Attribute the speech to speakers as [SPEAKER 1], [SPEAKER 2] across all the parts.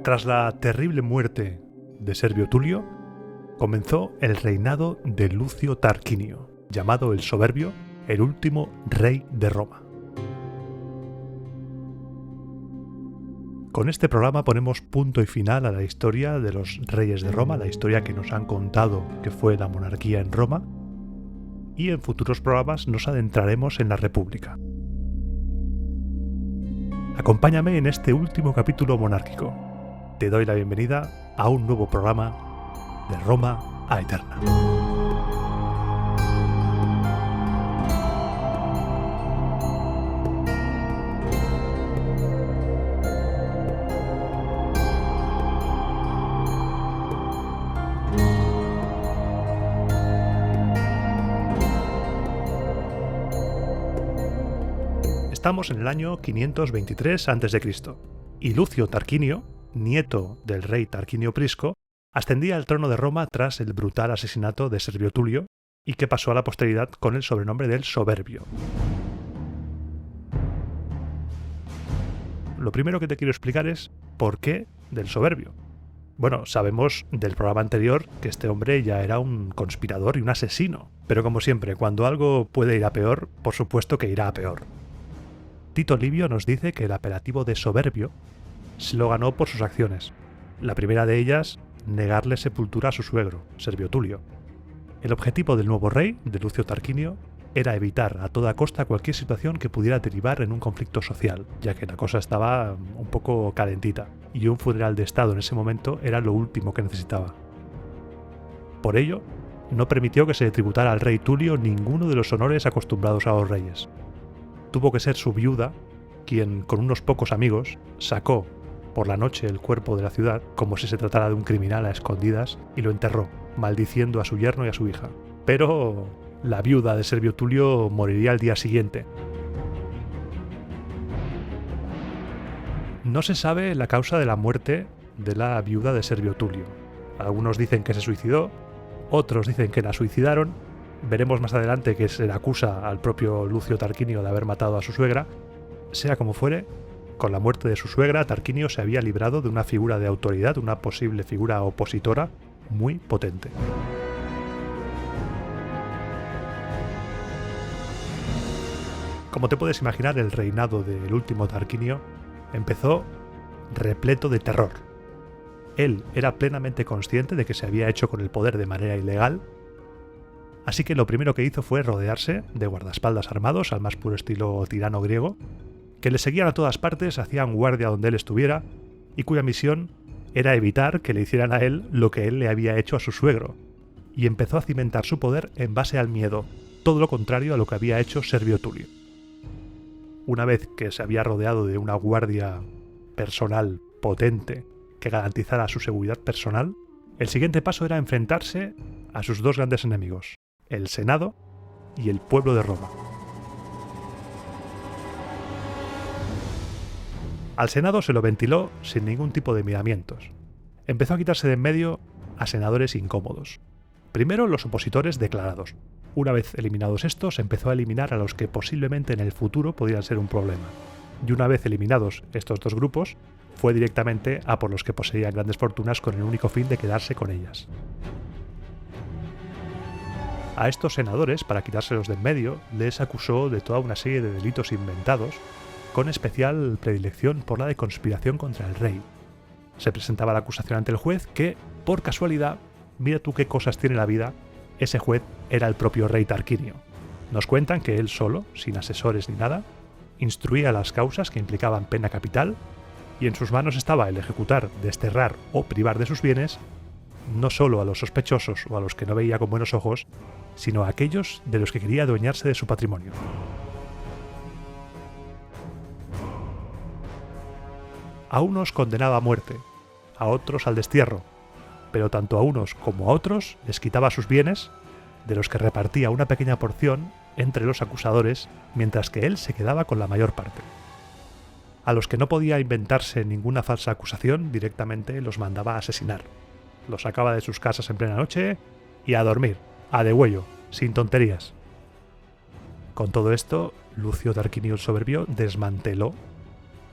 [SPEAKER 1] Tras la terrible muerte de Servio Tulio, comenzó el reinado de Lucio Tarquinio, llamado el Soberbio, el último rey de Roma. Con este programa ponemos punto y final a la historia de los reyes de Roma, la historia que nos han contado que fue la monarquía en Roma, y en futuros programas nos adentraremos en la República. Acompáñame en este último capítulo monárquico. Te doy la bienvenida a un nuevo programa de Roma a Eterna. Estamos en el año 523 a.C. y Lucio Tarquinio, nieto del rey Tarquinio Prisco, ascendía al trono de Roma tras el brutal asesinato de Servio Tulio y que pasó a la posteridad con el sobrenombre del Soberbio. Lo primero que te quiero explicar es ¿por qué del Soberbio? Bueno, sabemos del programa anterior que este hombre ya era un conspirador y un asesino, pero como siempre, cuando algo puede ir a peor, por supuesto que irá a peor. Tito Livio nos dice que el apelativo de Soberbio se lo ganó por sus acciones. La primera de ellas, negarle sepultura a su suegro, Servio Tulio. El objetivo del nuevo rey, de Lucio Tarquinio, era evitar a toda costa cualquier situación que pudiera derivar en un conflicto social, ya que la cosa estaba un poco calentita, y un funeral de estado en ese momento era lo último que necesitaba. Por ello, no permitió que se le tributara al rey Tulio ninguno de los honores acostumbrados a los reyes. Tuvo que ser su viuda quien, con unos pocos amigos, sacó por la noche el cuerpo de la ciudad como si se tratara de un criminal a escondidas y lo enterró, maldiciendo a su yerno y a su hija. Pero la viuda de Servio Tulio moriría al día siguiente. No se sabe la causa de la muerte de la viuda de Servio Tulio. Algunos dicen que se suicidó, otros dicen que la suicidaron. Veremos más adelante que se le acusa al propio Lucio Tarquinio de haber matado a su suegra. Sea como fuere, con la muerte de su suegra, Tarquinio se había librado de una figura de autoridad, una posible figura opositora muy potente. Como te puedes imaginar, el reinado del último Tarquinio empezó repleto de terror. Él era plenamente consciente de que se había hecho con el poder de manera ilegal, así que lo primero que hizo fue rodearse de guardaespaldas armados, al más puro estilo tirano griego, que le seguían a todas partes, hacían guardia donde él estuviera, y cuya misión era evitar que le hicieran a él lo que él le había hecho a su suegro, y empezó a cimentar su poder en base al miedo, todo lo contrario a lo que había hecho Servio Tulio. Una vez que se había rodeado de una guardia personal potente que garantizara su seguridad personal, el siguiente paso era enfrentarse a sus dos grandes enemigos, el Senado y el pueblo de Roma. Al Senado se lo ventiló sin ningún tipo de miramientos. Empezó a quitarse de en medio a senadores incómodos. Primero los opositores declarados. Una vez eliminados estos, empezó a eliminar a los que posiblemente en el futuro podían ser un problema. Y una vez eliminados estos dos grupos, fue directamente a por los que poseían grandes fortunas con el único fin de quedarse con ellas. A estos senadores, para quitárselos de en medio, les acusó de toda una serie de delitos inventados, con especial predilección por la de conspiración contra el rey. Se presentaba la acusación ante el juez que, por casualidad, mira tú qué cosas tiene la vida, ese juez era el propio rey Tarquinio. Nos cuentan que él solo, sin asesores ni nada, instruía las causas que implicaban pena capital, y en sus manos estaba el ejecutar, desterrar o privar de sus bienes no solo a los sospechosos o a los que no veía con buenos ojos, sino a aquellos de los que quería adueñarse de su patrimonio. A unos condenaba a muerte, a otros al destierro, pero tanto a unos como a otros les quitaba sus bienes, de los que repartía una pequeña porción entre los acusadores, mientras que él se quedaba con la mayor parte. A los que no podía inventarse ninguna falsa acusación, directamente los mandaba a asesinar. Los sacaba de sus casas en plena noche y a dormir, a degüello, sin tonterías. Con todo esto, Lucio Tarquinio el Soberbio desmanteló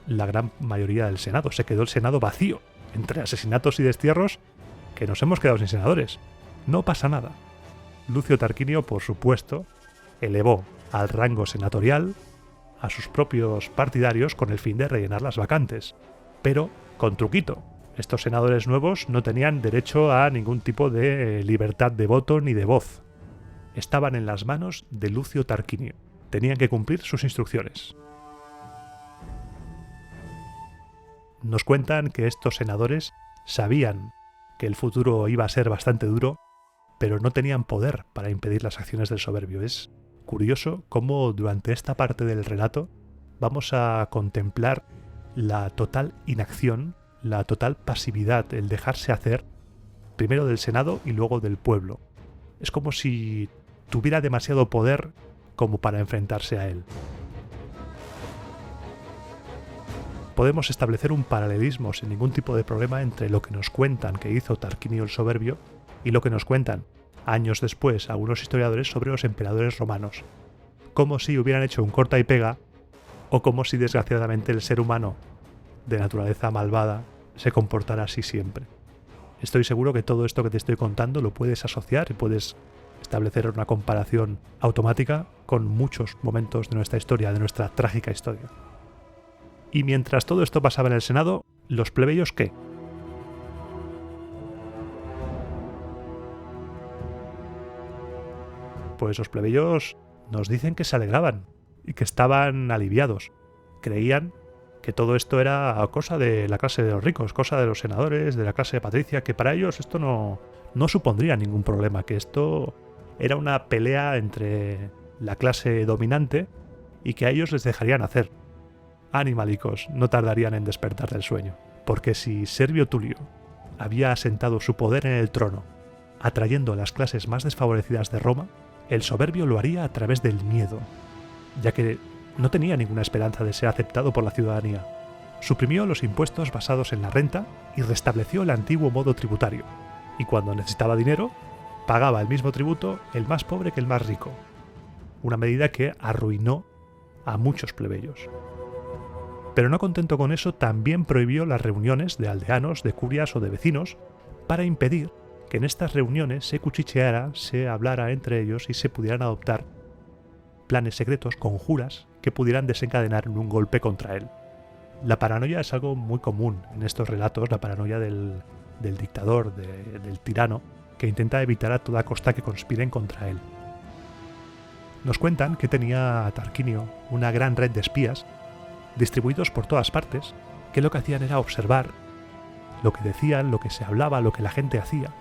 [SPEAKER 1] la gran mayoría del Senado. Se quedó el Senado vacío. entre asesinatos y destierros, que nos hemos quedado sin senadores. No pasa nada. Lucio Tarquinio, por supuesto, elevó al rango senatorial a sus propios partidarios con el fin de rellenar las vacantes. Pero con truquito. Estos senadores nuevos no tenían derecho a ningún tipo de libertad de voto ni de voz. Estaban en las manos de Lucio Tarquinio. Tenían que cumplir sus instrucciones. Nos cuentan que estos senadores sabían que el futuro iba a ser bastante duro, pero no tenían poder para impedir las acciones del soberbio. Es curioso cómo durante esta parte del relato vamos a contemplar la total inacción, la total pasividad, el dejarse hacer, primero del Senado y luego del pueblo. Es como si tuviera demasiado poder como para enfrentarse a él. Podemos establecer un paralelismo sin ningún tipo de problema entre lo que nos cuentan que hizo Tarquinio el Soberbio y lo que nos cuentan años después algunos historiadores sobre los emperadores romanos, como si hubieran hecho un corta y pega o como si desgraciadamente el ser humano de naturaleza malvada se comportara así siempre. Estoy seguro que todo esto que te estoy contando lo puedes asociar y puedes establecer una comparación automática con muchos momentos de nuestra historia, de nuestra trágica historia. Y mientras todo esto pasaba en el Senado, ¿los plebeyos qué? Pues los plebeyos nos dicen que se alegraban y que estaban aliviados. Creían que todo esto era cosa de la clase de los ricos, cosa de los senadores, de la clase patricia, que para ellos esto no supondría ningún problema, que esto era una pelea entre la clase dominante y que a ellos les dejarían hacer. Animalicos, no tardarían en despertar del sueño, porque si Servio Tulio había asentado su poder en el trono, atrayendo a las clases más desfavorecidas de Roma, el soberbio lo haría a través del miedo, ya que no tenía ninguna esperanza de ser aceptado por la ciudadanía. Suprimió los impuestos basados en la renta y restableció el antiguo modo tributario, y cuando necesitaba dinero, pagaba el mismo tributo el más pobre que el más rico, una medida que arruinó a muchos plebeyos. Pero no contento con eso, también prohibió las reuniones de aldeanos, de curias o de vecinos para impedir que en estas reuniones se cuchicheara, se hablara entre ellos y se pudieran adoptar planes secretos, conjuras, que pudieran desencadenar en un golpe contra él. La paranoia es algo muy común en estos relatos, la paranoia del dictador, del tirano, que intenta evitar a toda costa que conspiren contra él. Nos cuentan que tenía Tarquinio una gran red de espías distribuidos por todas partes, que lo que hacían era observar lo que decían, lo que se hablaba, lo que la gente hacía.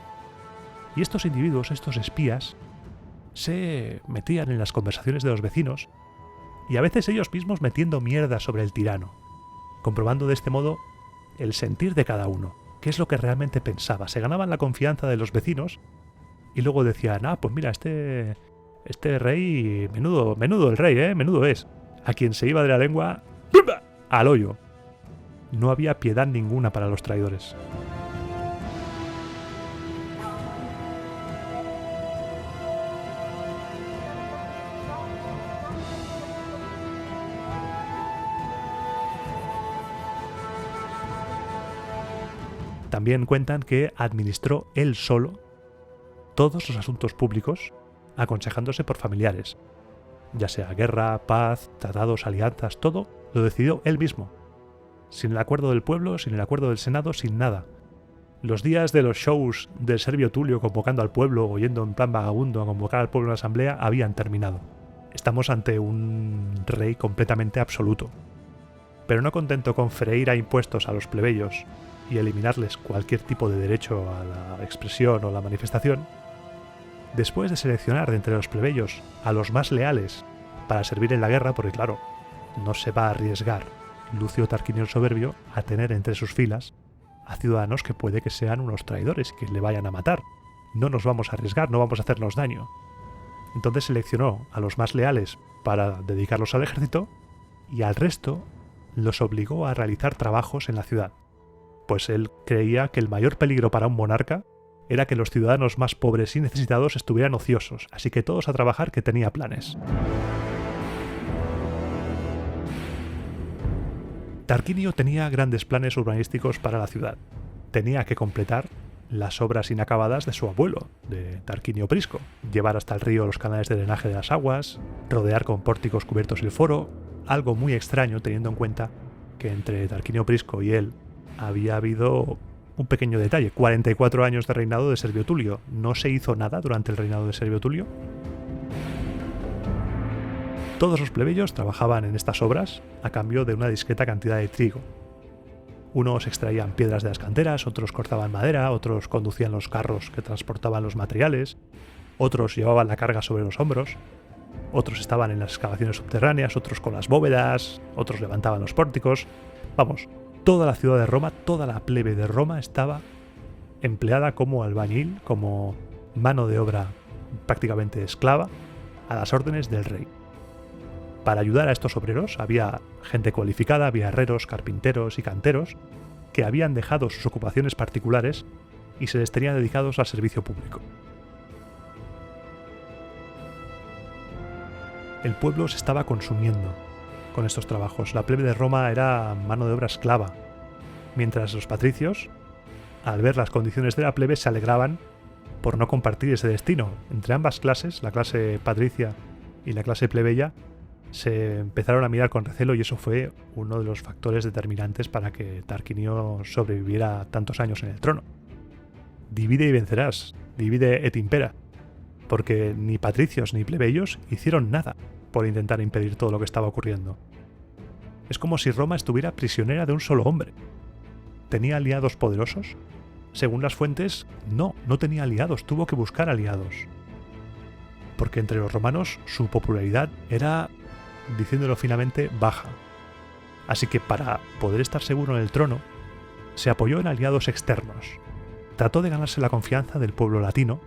[SPEAKER 1] Y estos individuos, estos espías, se metían en las conversaciones de los vecinos y a veces ellos mismos metiendo mierda sobre el tirano, comprobando de este modo el sentir de cada uno, qué es lo que realmente pensaba. Se ganaban la confianza de los vecinos y luego decían, pues mira, este rey, menudo el rey, menudo es. A quien se iba de la lengua, al hoyo. No había piedad ninguna para los traidores. También cuentan que administró él solo todos los asuntos públicos, aconsejándose por familiares. Ya sea guerra, paz, tratados, alianzas, todo lo decidió él mismo. Sin el acuerdo del pueblo, sin el acuerdo del Senado, sin nada. Los días de los shows del Servio Tulio convocando al pueblo o yendo en plan vagabundo a convocar al pueblo a una asamblea habían terminado. Estamos ante un rey completamente absoluto. Pero no contento con freír a impuestos a los plebeyos y eliminarles cualquier tipo de derecho a la expresión o la manifestación, después de seleccionar de entre los plebeyos a los más leales para servir en la guerra, porque claro, no se va a arriesgar Lucio Tarquinio el Soberbio a tener entre sus filas a ciudadanos que puede que sean unos traidores y que le vayan a matar. No nos vamos a arriesgar, no vamos a hacernos daño. Entonces seleccionó a los más leales para dedicarlos al ejército y al resto los obligó a realizar trabajos en la ciudad. Pues él creía que el mayor peligro para un monarca era que los ciudadanos más pobres y necesitados estuvieran ociosos, así que todos a trabajar, que tenía planes. Tarquinio tenía grandes planes urbanísticos para la ciudad. tenía que completar las obras inacabadas de su abuelo, de Tarquinio Prisco. Llevar hasta el río los canales de drenaje de las aguas, rodear con pórticos cubiertos el foro, algo muy extraño teniendo en cuenta que entre Tarquinio Prisco y él había habido un pequeño detalle: 44 años de reinado de Servio Tulio. ¿No se hizo nada durante el reinado de Servio Tulio? Todos los plebeyos trabajaban en estas obras a cambio de una discreta cantidad de trigo. Unos extraían piedras de las canteras, otros cortaban madera, otros conducían los carros que transportaban los materiales, otros llevaban la carga sobre los hombros, otros estaban en las excavaciones subterráneas, otros con las bóvedas, otros levantaban los pórticos. Vamos, toda la ciudad de Roma, toda la plebe de Roma estaba empleada como albañil, como mano de obra prácticamente esclava, a las órdenes del rey. Para ayudar a estos obreros había gente cualificada, había herreros, carpinteros y canteros que habían dejado sus ocupaciones particulares y se les tenía dedicados al servicio público. El pueblo se estaba consumiendo con estos trabajos. La plebe de Roma era mano de obra esclava, mientras los patricios, al ver las condiciones de la plebe, se alegraban por no compartir ese destino. Entre ambas clases, la clase patricia y la clase plebeya, se empezaron a mirar con recelo, y eso fue uno de los factores determinantes para que Tarquinio sobreviviera tantos años en el trono. Divide y vencerás, divide et impera, porque ni patricios ni plebeyos hicieron nada por intentar impedir todo lo que estaba ocurriendo. Es como si Roma estuviera prisionera de un solo hombre. ¿Tenía aliados poderosos? Según las fuentes, no tenía aliados, tuvo que buscar aliados. Porque entre los romanos su popularidad era, diciéndolo finamente, baja. Así que para poder estar seguro en el trono, se apoyó en aliados externos. Trató de ganarse la confianza del pueblo latino,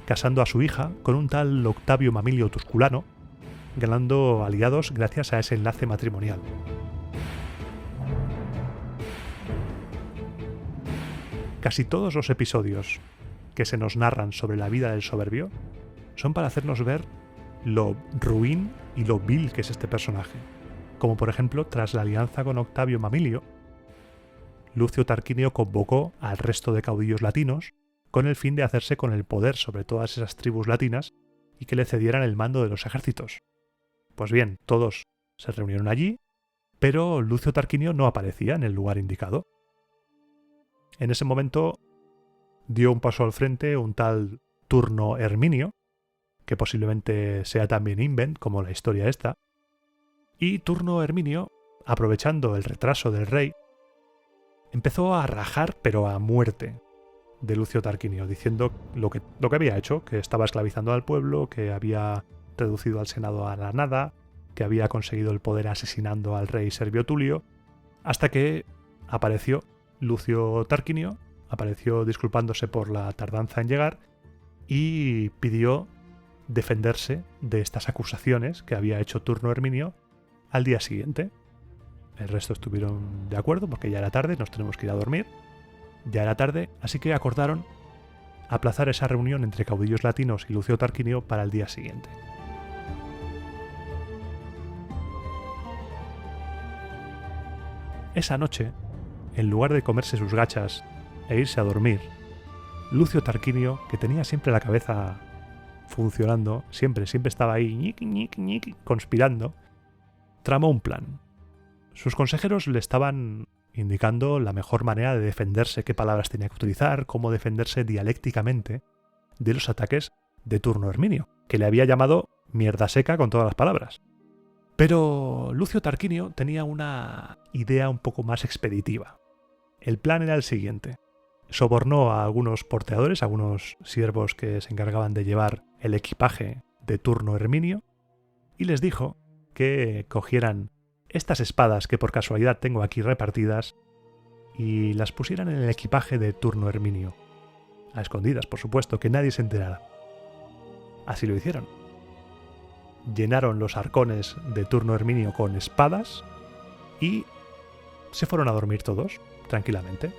[SPEAKER 1] casando a su hija con un tal Octavio Mamilio Tusculano, ganando aliados gracias a ese enlace matrimonial. Casi todos los episodios que se nos narran sobre la vida del soberbio son para hacernos ver lo ruin y lo vil que es este personaje. Como por ejemplo, tras la alianza con Octavio Mamilio, Lucio Tarquinio convocó al resto de caudillos latinos con el fin de hacerse con el poder sobre todas esas tribus latinas y que le cedieran el mando de los ejércitos. Pues bien, todos se reunieron allí, pero Lucio Tarquinio no aparecía en el lugar indicado. En ese momento dio un paso al frente un tal Turno Herminio, que posiblemente sea también invent, como la historia esta, y Turno Herminio, aprovechando el retraso del rey, empezó a rajar, pero a muerte, de Lucio Tarquinio, diciendo lo que había hecho, que estaba esclavizando al pueblo, que había reducido al Senado a la nada, que había conseguido el poder asesinando al rey Servio Tulio, hasta que apareció Lucio Tarquinio, apareció disculpándose por la tardanza en llegar y pidió defenderse de estas acusaciones que había hecho Turno Herminio al día siguiente. El resto estuvieron de acuerdo porque ya era tarde, nos tenemos que ir a dormir. Ya era tarde, así que acordaron aplazar esa reunión entre caudillos latinos y Lucio Tarquinio para el día siguiente. Esa noche, en lugar de comerse sus gachas e irse a dormir, Lucio Tarquinio, que tenía siempre la cabeza funcionando, siempre estaba ahí ñiqui, conspirando, tramó un plan. Sus consejeros le estaban indicando la mejor manera de defenderse, qué palabras tenía que utilizar, cómo defenderse dialécticamente de los ataques de Turno Herminio, que le había llamado mierda seca con todas las palabras. Pero Lucio Tarquinio tenía una idea un poco más expeditiva. El plan era el siguiente. Sobornó a algunos porteadores, a algunos siervos que se encargaban de llevar el equipaje de Turno Herminio, y les dijo que cogieran estas espadas que por casualidad tengo aquí repartidas y las pusieran en el equipaje de Turno Herminio. A escondidas, por supuesto, que nadie se enterara. Así lo hicieron. Llenaron los arcones de Turno Herminio con espadas y se fueron a dormir todos, tranquilamente.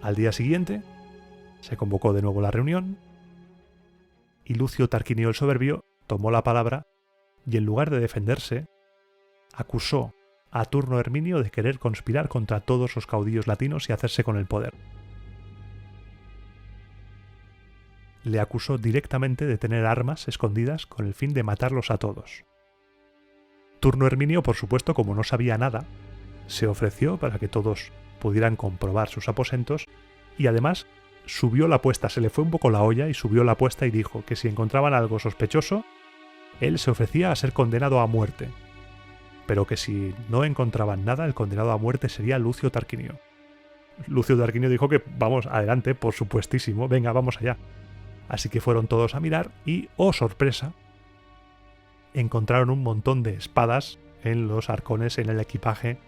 [SPEAKER 1] Al día siguiente se convocó de nuevo la reunión y Lucio Tarquinio el Soberbio tomó la palabra y en lugar de defenderse, acusó a Turno Herminio de querer conspirar contra todos los caudillos latinos y hacerse con el poder. Le acusó directamente de tener armas escondidas con el fin de matarlos a todos. Turno Herminio, por supuesto, como no sabía nada, se ofreció para que todos pudieran comprobar sus aposentos y además subió la apuesta, se le fue un poco la olla y subió la apuesta y dijo que si encontraban algo sospechoso, él se ofrecía a ser condenado a muerte, pero que si no encontraban nada, el condenado a muerte sería Lucio Tarquinio. Lucio Tarquinio dijo que vamos, adelante, por supuestísimo, venga, vamos allá. Así que fueron todos a mirar y, oh sorpresa, encontraron un montón de espadas en los arcones, en el equipaje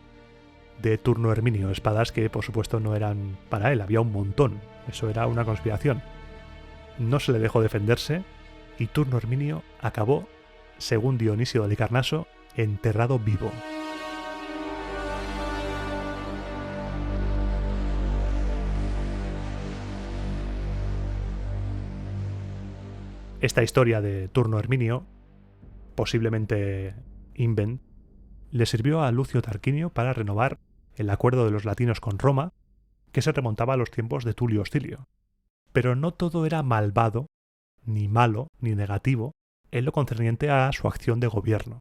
[SPEAKER 1] de Turno Herminio. Espadas que, por supuesto, no eran para él, había un montón. Eso era una conspiración. No se le dejó defenderse y Turno Herminio acabó, según Dionisio de Halicarnaso, enterrado vivo. Esta historia de Turno Herminio, posiblemente invent, le sirvió a Lucio Tarquinio para renovar el acuerdo de los latinos con Roma, que se remontaba a los tiempos de Tulio Hostilio. Pero no todo era malvado, ni malo, ni negativo, en lo concerniente a su acción de gobierno.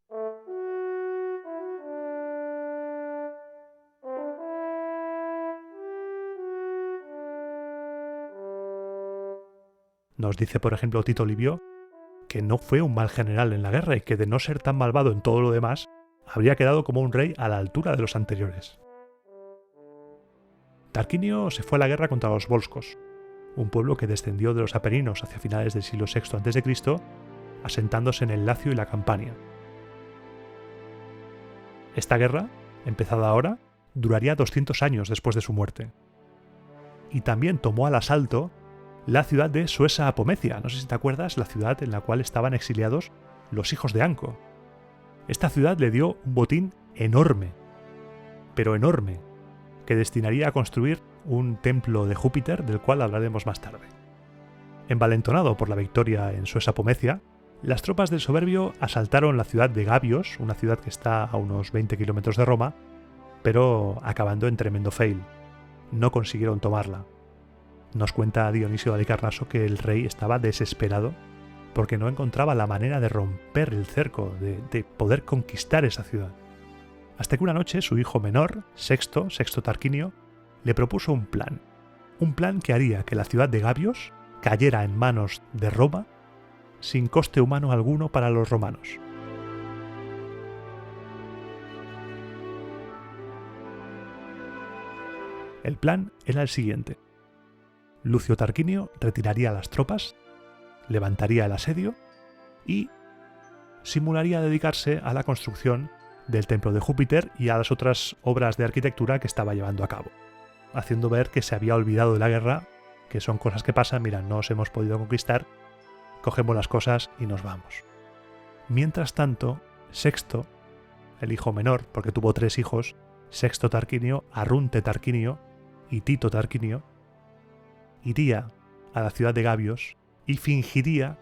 [SPEAKER 1] Nos dice, por ejemplo, Tito Livio, que no fue un mal general en la guerra y que de no ser tan malvado en todo lo demás, habría quedado como un rey a la altura de los anteriores. Tarquinio se fue a la guerra contra los volscos, un pueblo que descendió de los Apeninos hacia finales del siglo VI a.C., asentándose en el Lacio y la Campania. Esta guerra, empezada ahora, duraría 200 años después de su muerte. Y también tomó al asalto la ciudad de Suessa Apomecia, no sé si te acuerdas, la ciudad en la cual estaban exiliados los hijos de Anco. Esta ciudad le dio un botín enorme, pero enorme, que destinaría a construir un templo de Júpiter, del cual hablaremos más tarde. Envalentonado por la victoria en Suessa Apomecia, las tropas del Soberbio asaltaron la ciudad de Gabios, una ciudad que está a unos 20 kilómetros de Roma, pero acabando en tremendo fail. No consiguieron tomarla. Nos cuenta Dionisio de Halicarnaso que el rey estaba desesperado porque no encontraba la manera de romper el cerco, de poder conquistar esa ciudad. Hasta que una noche su hijo menor, Sexto Tarquinio, le propuso un plan que haría que la ciudad de Gabios cayera en manos de Roma sin coste humano alguno para los romanos. El plan era el siguiente. Lucio Tarquinio retiraría las tropas, levantaría el asedio y simularía dedicarse a la construcción del templo de Júpiter y a las otras obras de arquitectura que estaba llevando a cabo, haciendo ver que se había olvidado de la guerra, que son cosas que pasan, mira, no os hemos podido conquistar, cogemos las cosas y nos vamos. Mientras tanto, Sexto, el hijo menor, porque tuvo 3 hijos, Sexto Tarquinio, Arrunte Tarquinio y Tito Tarquinio, iría a la ciudad de Gabios y fingiría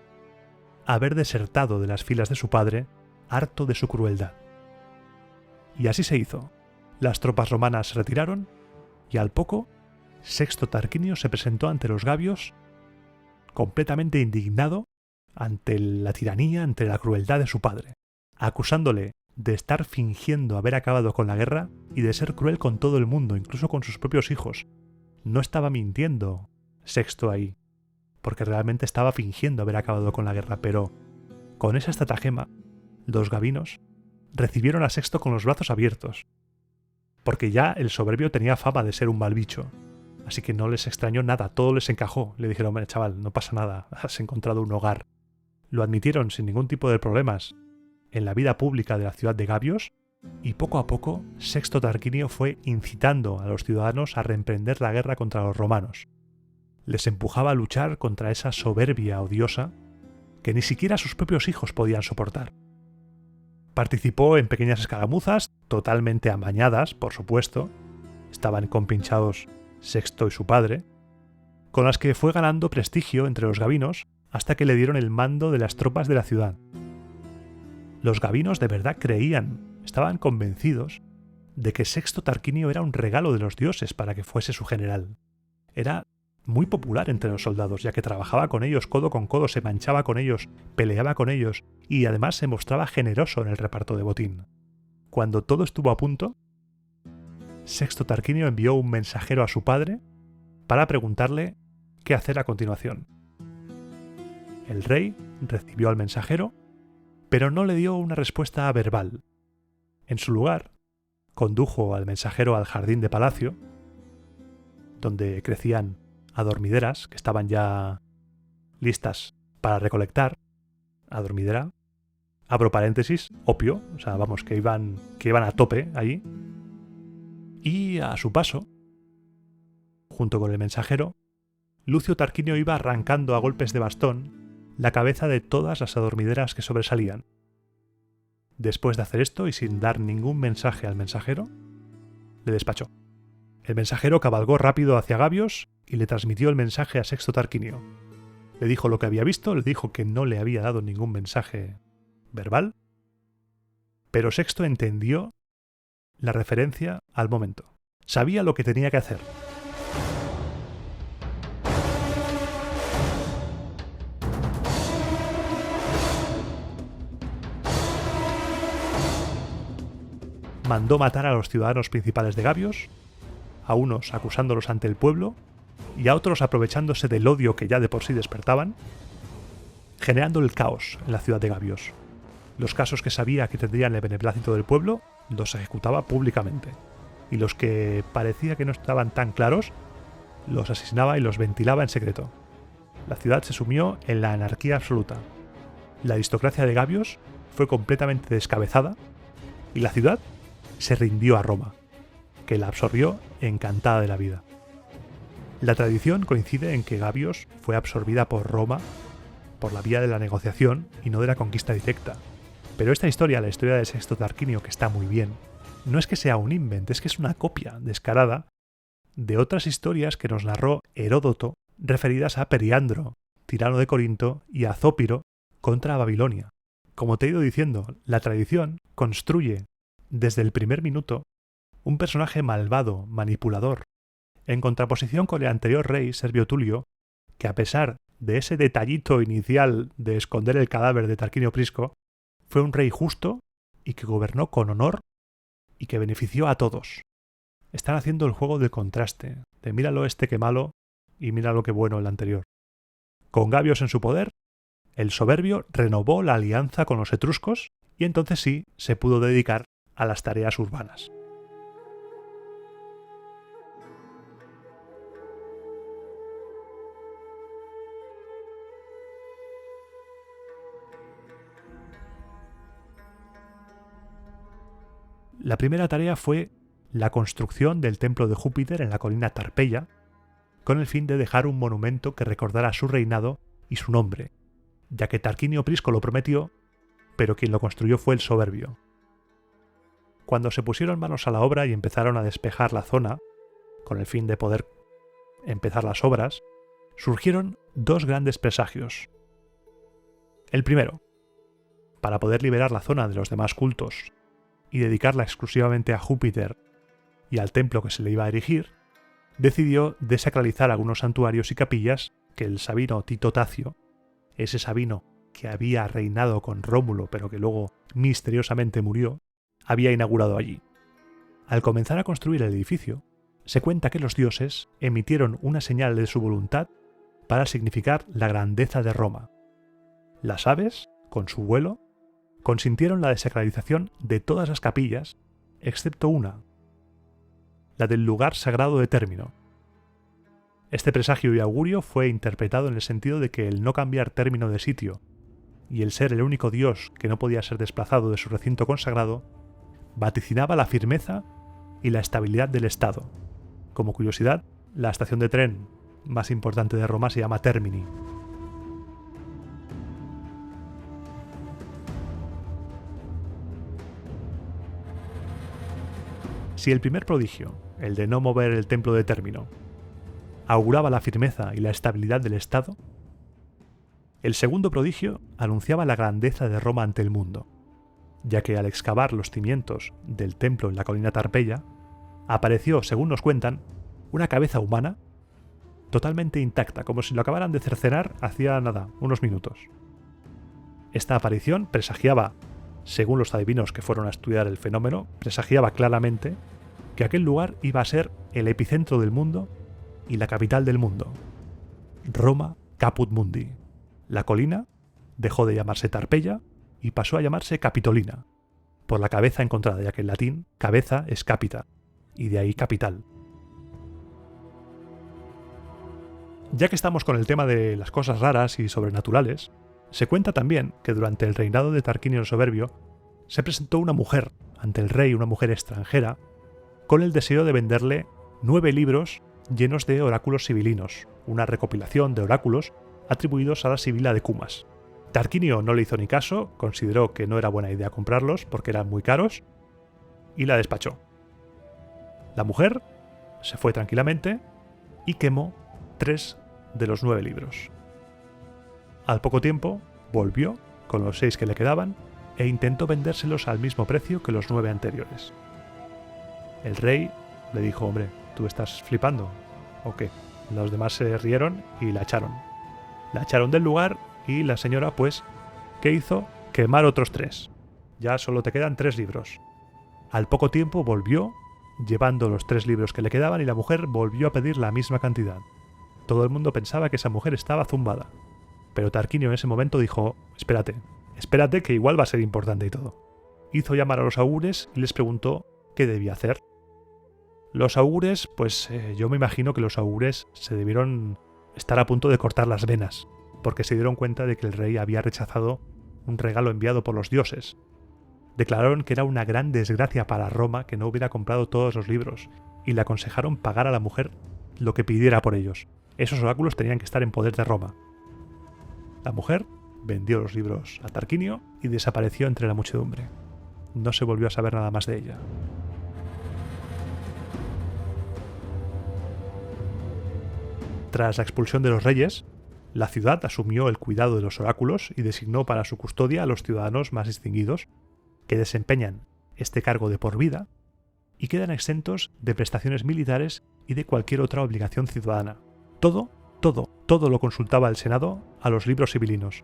[SPEAKER 1] haber desertado de las filas de su padre, harto de su crueldad. Y así se hizo. Las tropas romanas se retiraron y al poco, Sexto Tarquinio se presentó ante los Gabios completamente indignado ante la tiranía, ante la crueldad de su padre, acusándole de estar fingiendo haber acabado con la guerra y de ser cruel con todo el mundo, incluso con sus propios hijos. No estaba mintiendo Sexto ahí, porque realmente estaba fingiendo haber acabado con la guerra, pero con esa estratagema, los gabinos recibieron a Sexto con los brazos abiertos, porque ya el Soberbio tenía fama de ser un mal bicho, así que no les extrañó nada, todo les encajó. Le dijeron, bueno, chaval, no pasa nada, has encontrado un hogar. Lo admitieron sin ningún tipo de problemas en la vida pública de la ciudad de Gabios, y poco a poco Sexto Tarquinio fue incitando a los ciudadanos a reemprender la guerra contra los romanos. Les empujaba a luchar contra esa soberbia odiosa que ni siquiera sus propios hijos podían soportar. Participó en pequeñas escaramuzas, totalmente amañadas, por supuesto, estaban compinchados Sexto y su padre, con las que fue ganando prestigio entre los gabinos hasta que le dieron el mando de las tropas de la ciudad. Los gabinos de verdad creían, estaban convencidos de que Sexto Tarquinio era un regalo de los dioses para que fuese su general. Era muy popular entre los soldados, ya que trabajaba con ellos codo con codo, se manchaba con ellos, peleaba con ellos y además se mostraba generoso en el reparto de botín. Cuando todo estuvo a punto, Sexto Tarquinio envió un mensajero a su padre para preguntarle qué hacer a continuación. El rey recibió al mensajero, pero no le dio una respuesta verbal. En su lugar, condujo al mensajero al jardín de palacio, donde crecían adormideras que estaban ya listas para recolectar. Adormidera, abro paréntesis, opio, o sea, vamos, que iban a tope allí. Y a su paso, junto con el mensajero, Lucio Tarquinio iba arrancando a golpes de bastón la cabeza de todas las adormideras que sobresalían. Después de hacer esto y sin dar ningún mensaje al mensajero, le despachó. El mensajero cabalgó rápido hacia Gabios y le transmitió el mensaje a Sexto Tarquinio. Le dijo lo que había visto, le dijo que no le había dado ningún mensaje verbal, pero Sexto entendió la referencia al momento. Sabía lo que tenía que hacer. Mandó matar a los ciudadanos principales de Gabios, a unos acusándolos ante el pueblo y a otros aprovechándose del odio que ya de por sí despertaban, generando el caos en la ciudad de Gabios. Los casos que sabía que tendrían el beneplácito del pueblo los ejecutaba públicamente, y los que parecía que no estaban tan claros los asesinaba y los ventilaba en secreto. La ciudad se sumió en la anarquía absoluta. La aristocracia de Gabios fue completamente descabezada y la ciudad se rindió a Roma, que la absorbió encantada de la vida. La tradición coincide en que Gabios fue absorbida por Roma por la vía de la negociación y no de la conquista directa. Pero esta historia, la historia de Sexto Tarquinio, que está muy bien, no es que sea un invento, es que es una copia descarada de otras historias que nos narró Heródoto referidas a Periandro, tirano de Corinto, y a Zópiro contra Babilonia. Como te he ido diciendo, la tradición construye desde el primer minuto un personaje malvado, manipulador, en contraposición con el anterior rey, Servio Tulio, que a pesar de ese detallito inicial de esconder el cadáver de Tarquinio Prisco, fue un rey justo y que gobernó con honor y que benefició a todos. Están haciendo el juego del contraste, de míralo este que malo y míralo que bueno el anterior. Con Gabios en su poder, el soberbio renovó la alianza con los etruscos y entonces sí se pudo dedicar a las tareas urbanas. La primera tarea fue la construcción del templo de Júpiter en la colina Tarpeia, con el fin de dejar un monumento que recordara su reinado y su nombre, ya que Tarquinio Prisco lo prometió, pero quien lo construyó fue el soberbio. Cuando se pusieron manos a la obra y empezaron a despejar la zona, con el fin de poder empezar las obras, surgieron dos grandes presagios. El primero, para poder liberar la zona de los demás cultos y dedicarla exclusivamente a Júpiter y al templo que se le iba a erigir, decidió desacralizar algunos santuarios y capillas que el sabino Tito Tacio, ese sabino que había reinado con Rómulo pero que luego misteriosamente murió, había inaugurado allí. Al comenzar a construir el edificio, se cuenta que los dioses emitieron una señal de su voluntad para significar la grandeza de Roma. Las aves, con su vuelo, consintieron la desacralización de todas las capillas, excepto una, la del lugar sagrado de Término. Este presagio y augurio fue interpretado en el sentido de que el no cambiar Término de sitio y el ser el único dios que no podía ser desplazado de su recinto consagrado, vaticinaba la firmeza y la estabilidad del Estado. Como curiosidad, la estación de tren más importante de Roma se llama Termini. Si el primer prodigio, el de no mover el templo de Término, auguraba la firmeza y la estabilidad del Estado, el segundo prodigio anunciaba la grandeza de Roma ante el mundo, ya que al excavar los cimientos del templo en la colina Tarpeya, apareció, según nos cuentan, una cabeza humana totalmente intacta, como si lo acabaran de cercenar hacía nada, unos minutos. Esta aparición presagiaba, según los adivinos que fueron a estudiar el fenómeno, presagiaba claramente que aquel lugar iba a ser el epicentro del mundo y la capital del mundo. Roma Caput Mundi. La colina dejó de llamarse Tarpeya y pasó a llamarse Capitolina, por la cabeza encontrada, ya que en latín cabeza es capita, y de ahí capital. Ya que estamos con el tema de las cosas raras y sobrenaturales, se cuenta también que durante el reinado de Tarquinio el Soberbio se presentó una mujer ante el rey, una mujer extranjera, con el deseo de venderle 9 libros llenos de oráculos sibilinos, una recopilación de oráculos atribuidos a la sibila de Cumas. Tarquinio no le hizo ni caso, consideró que no era buena idea comprarlos porque eran muy caros, y la despachó. La mujer se fue tranquilamente y quemó 3 de los 9 libros. Al poco tiempo volvió con los 6 que le quedaban e intentó vendérselos al mismo precio que los 9 anteriores. El rey le dijo: hombre, ¿tú estás flipando o qué? Los demás se rieron y la echaron. La echaron del lugar y la señora, pues, ¿qué hizo? Quemar otros 3. Ya solo te quedan 3 libros. Al poco tiempo volvió, llevando los 3 libros que le quedaban, y la mujer volvió a pedir la misma cantidad. Todo el mundo pensaba que esa mujer estaba zumbada. Pero Tarquinio en ese momento dijo: espérate que igual va a ser importante y todo. Hizo llamar a los augures y les preguntó qué debía hacer. Los augures, pues yo me imagino que los augures se debieron estar a punto de cortar las venas, porque se dieron cuenta de que el rey había rechazado un regalo enviado por los dioses. Declararon que era una gran desgracia para Roma que no hubiera comprado todos los libros, y le aconsejaron pagar a la mujer lo que pidiera por ellos. Esos oráculos tenían que estar en poder de Roma. La mujer vendió los libros a Tarquinio y desapareció entre la muchedumbre. No se volvió a saber nada más de ella. Tras la expulsión de los reyes, la ciudad asumió el cuidado de los oráculos y designó para su custodia a los ciudadanos más distinguidos, que desempeñan este cargo de por vida y quedan exentos de prestaciones militares y de cualquier otra obligación ciudadana. Todo lo consultaba el Senado a los libros sibilinos.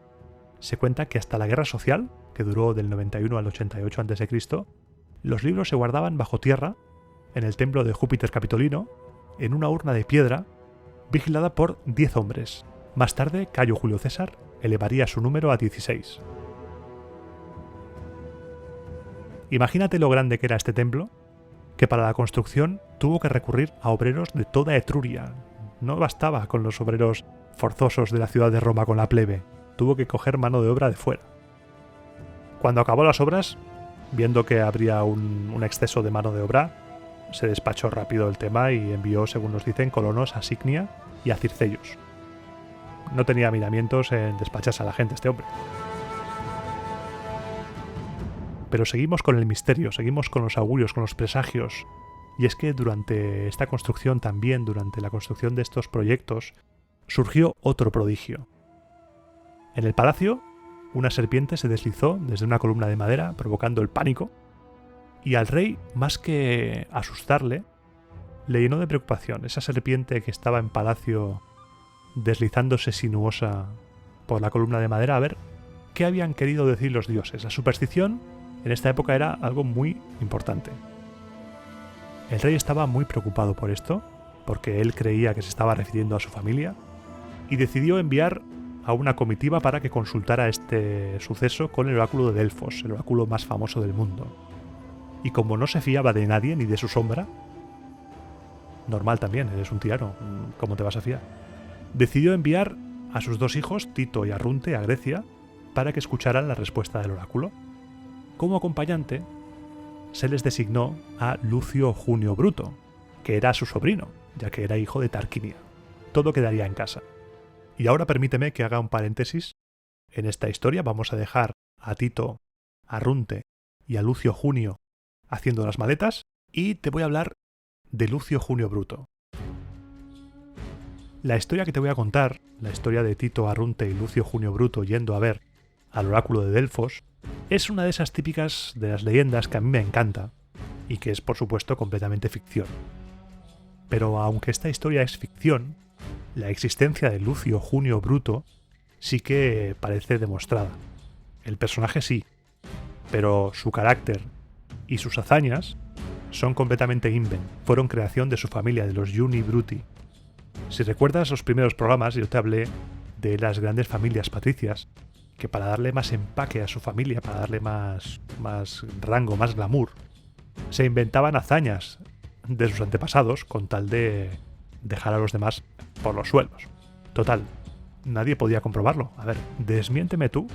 [SPEAKER 1] Se cuenta que hasta la Guerra Social, que duró del 91 al 88 a.C., los libros se guardaban bajo tierra, en el templo de Júpiter Capitolino, en una urna de piedra, vigilada por 10 hombres. Más tarde, Cayo Julio César elevaría su número a 16. Imagínate lo grande que era este templo, que para la construcción tuvo que recurrir a obreros de toda Etruria. No bastaba con los obreros forzosos de la ciudad de Roma con la plebe, tuvo que coger mano de obra de fuera. Cuando acabó las obras, viendo que habría un exceso de mano de obra, se despachó rápido el tema y envió, según nos dicen, colonos a Signia y a Circellos. No tenía miramientos en despacharse a la gente este hombre. Pero seguimos con el misterio, seguimos con los augurios, con los presagios. Y es que durante esta construcción también, durante la construcción de estos proyectos, surgió otro prodigio. En el palacio, una serpiente se deslizó desde una columna de madera, provocando el pánico, y al rey, más que asustarle, le llenó de preocupación. Esa serpiente que estaba en palacio deslizándose sinuosa por la columna de madera, a ver qué habían querido decir los dioses. La superstición en esta época era algo muy importante. El rey estaba muy preocupado por esto, porque él creía que se estaba refiriendo a su familia, y decidió enviar a una comitiva para que consultara este suceso con el oráculo de Delfos, el oráculo más famoso del mundo. Y como no se fiaba de nadie ni de su sombra, normal también, eres un tirano, ¿cómo te vas a fiar? Decidió enviar a sus 2 hijos, Tito y Arrunte, a Grecia, para que escucharan la respuesta del oráculo. Como acompañante, se les designó a Lucio Junio Bruto, que era su sobrino, ya que era hijo de Tarquinia. Todo quedaría en casa. Y ahora permíteme que haga un paréntesis en esta historia. Vamos a dejar a Tito, a Arrunte y a Lucio Junio haciendo las maletas, y te voy a hablar de Lucio Junio Bruto. La historia que te voy a contar, la historia de Tito, Arrunte y Lucio Junio Bruto yendo a ver al oráculo de Delfos, es una de esas típicas de las leyendas que a mí me encanta y que es por supuesto completamente ficción. Pero aunque esta historia es ficción, la existencia de Lucio Junio Bruto sí que parece demostrada. El personaje sí, pero su carácter y sus hazañas son completamente invent, fueron creación de su familia, de los Juni Bruti. Si recuerdas los primeros programas, yo te hablé de las grandes familias patricias, que para darle más empaque a su familia, para darle más rango, más glamour, se inventaban hazañas de sus antepasados con tal de dejar a los demás por los suelos. Total, nadie podía comprobarlo. A ver, desmiénteme tú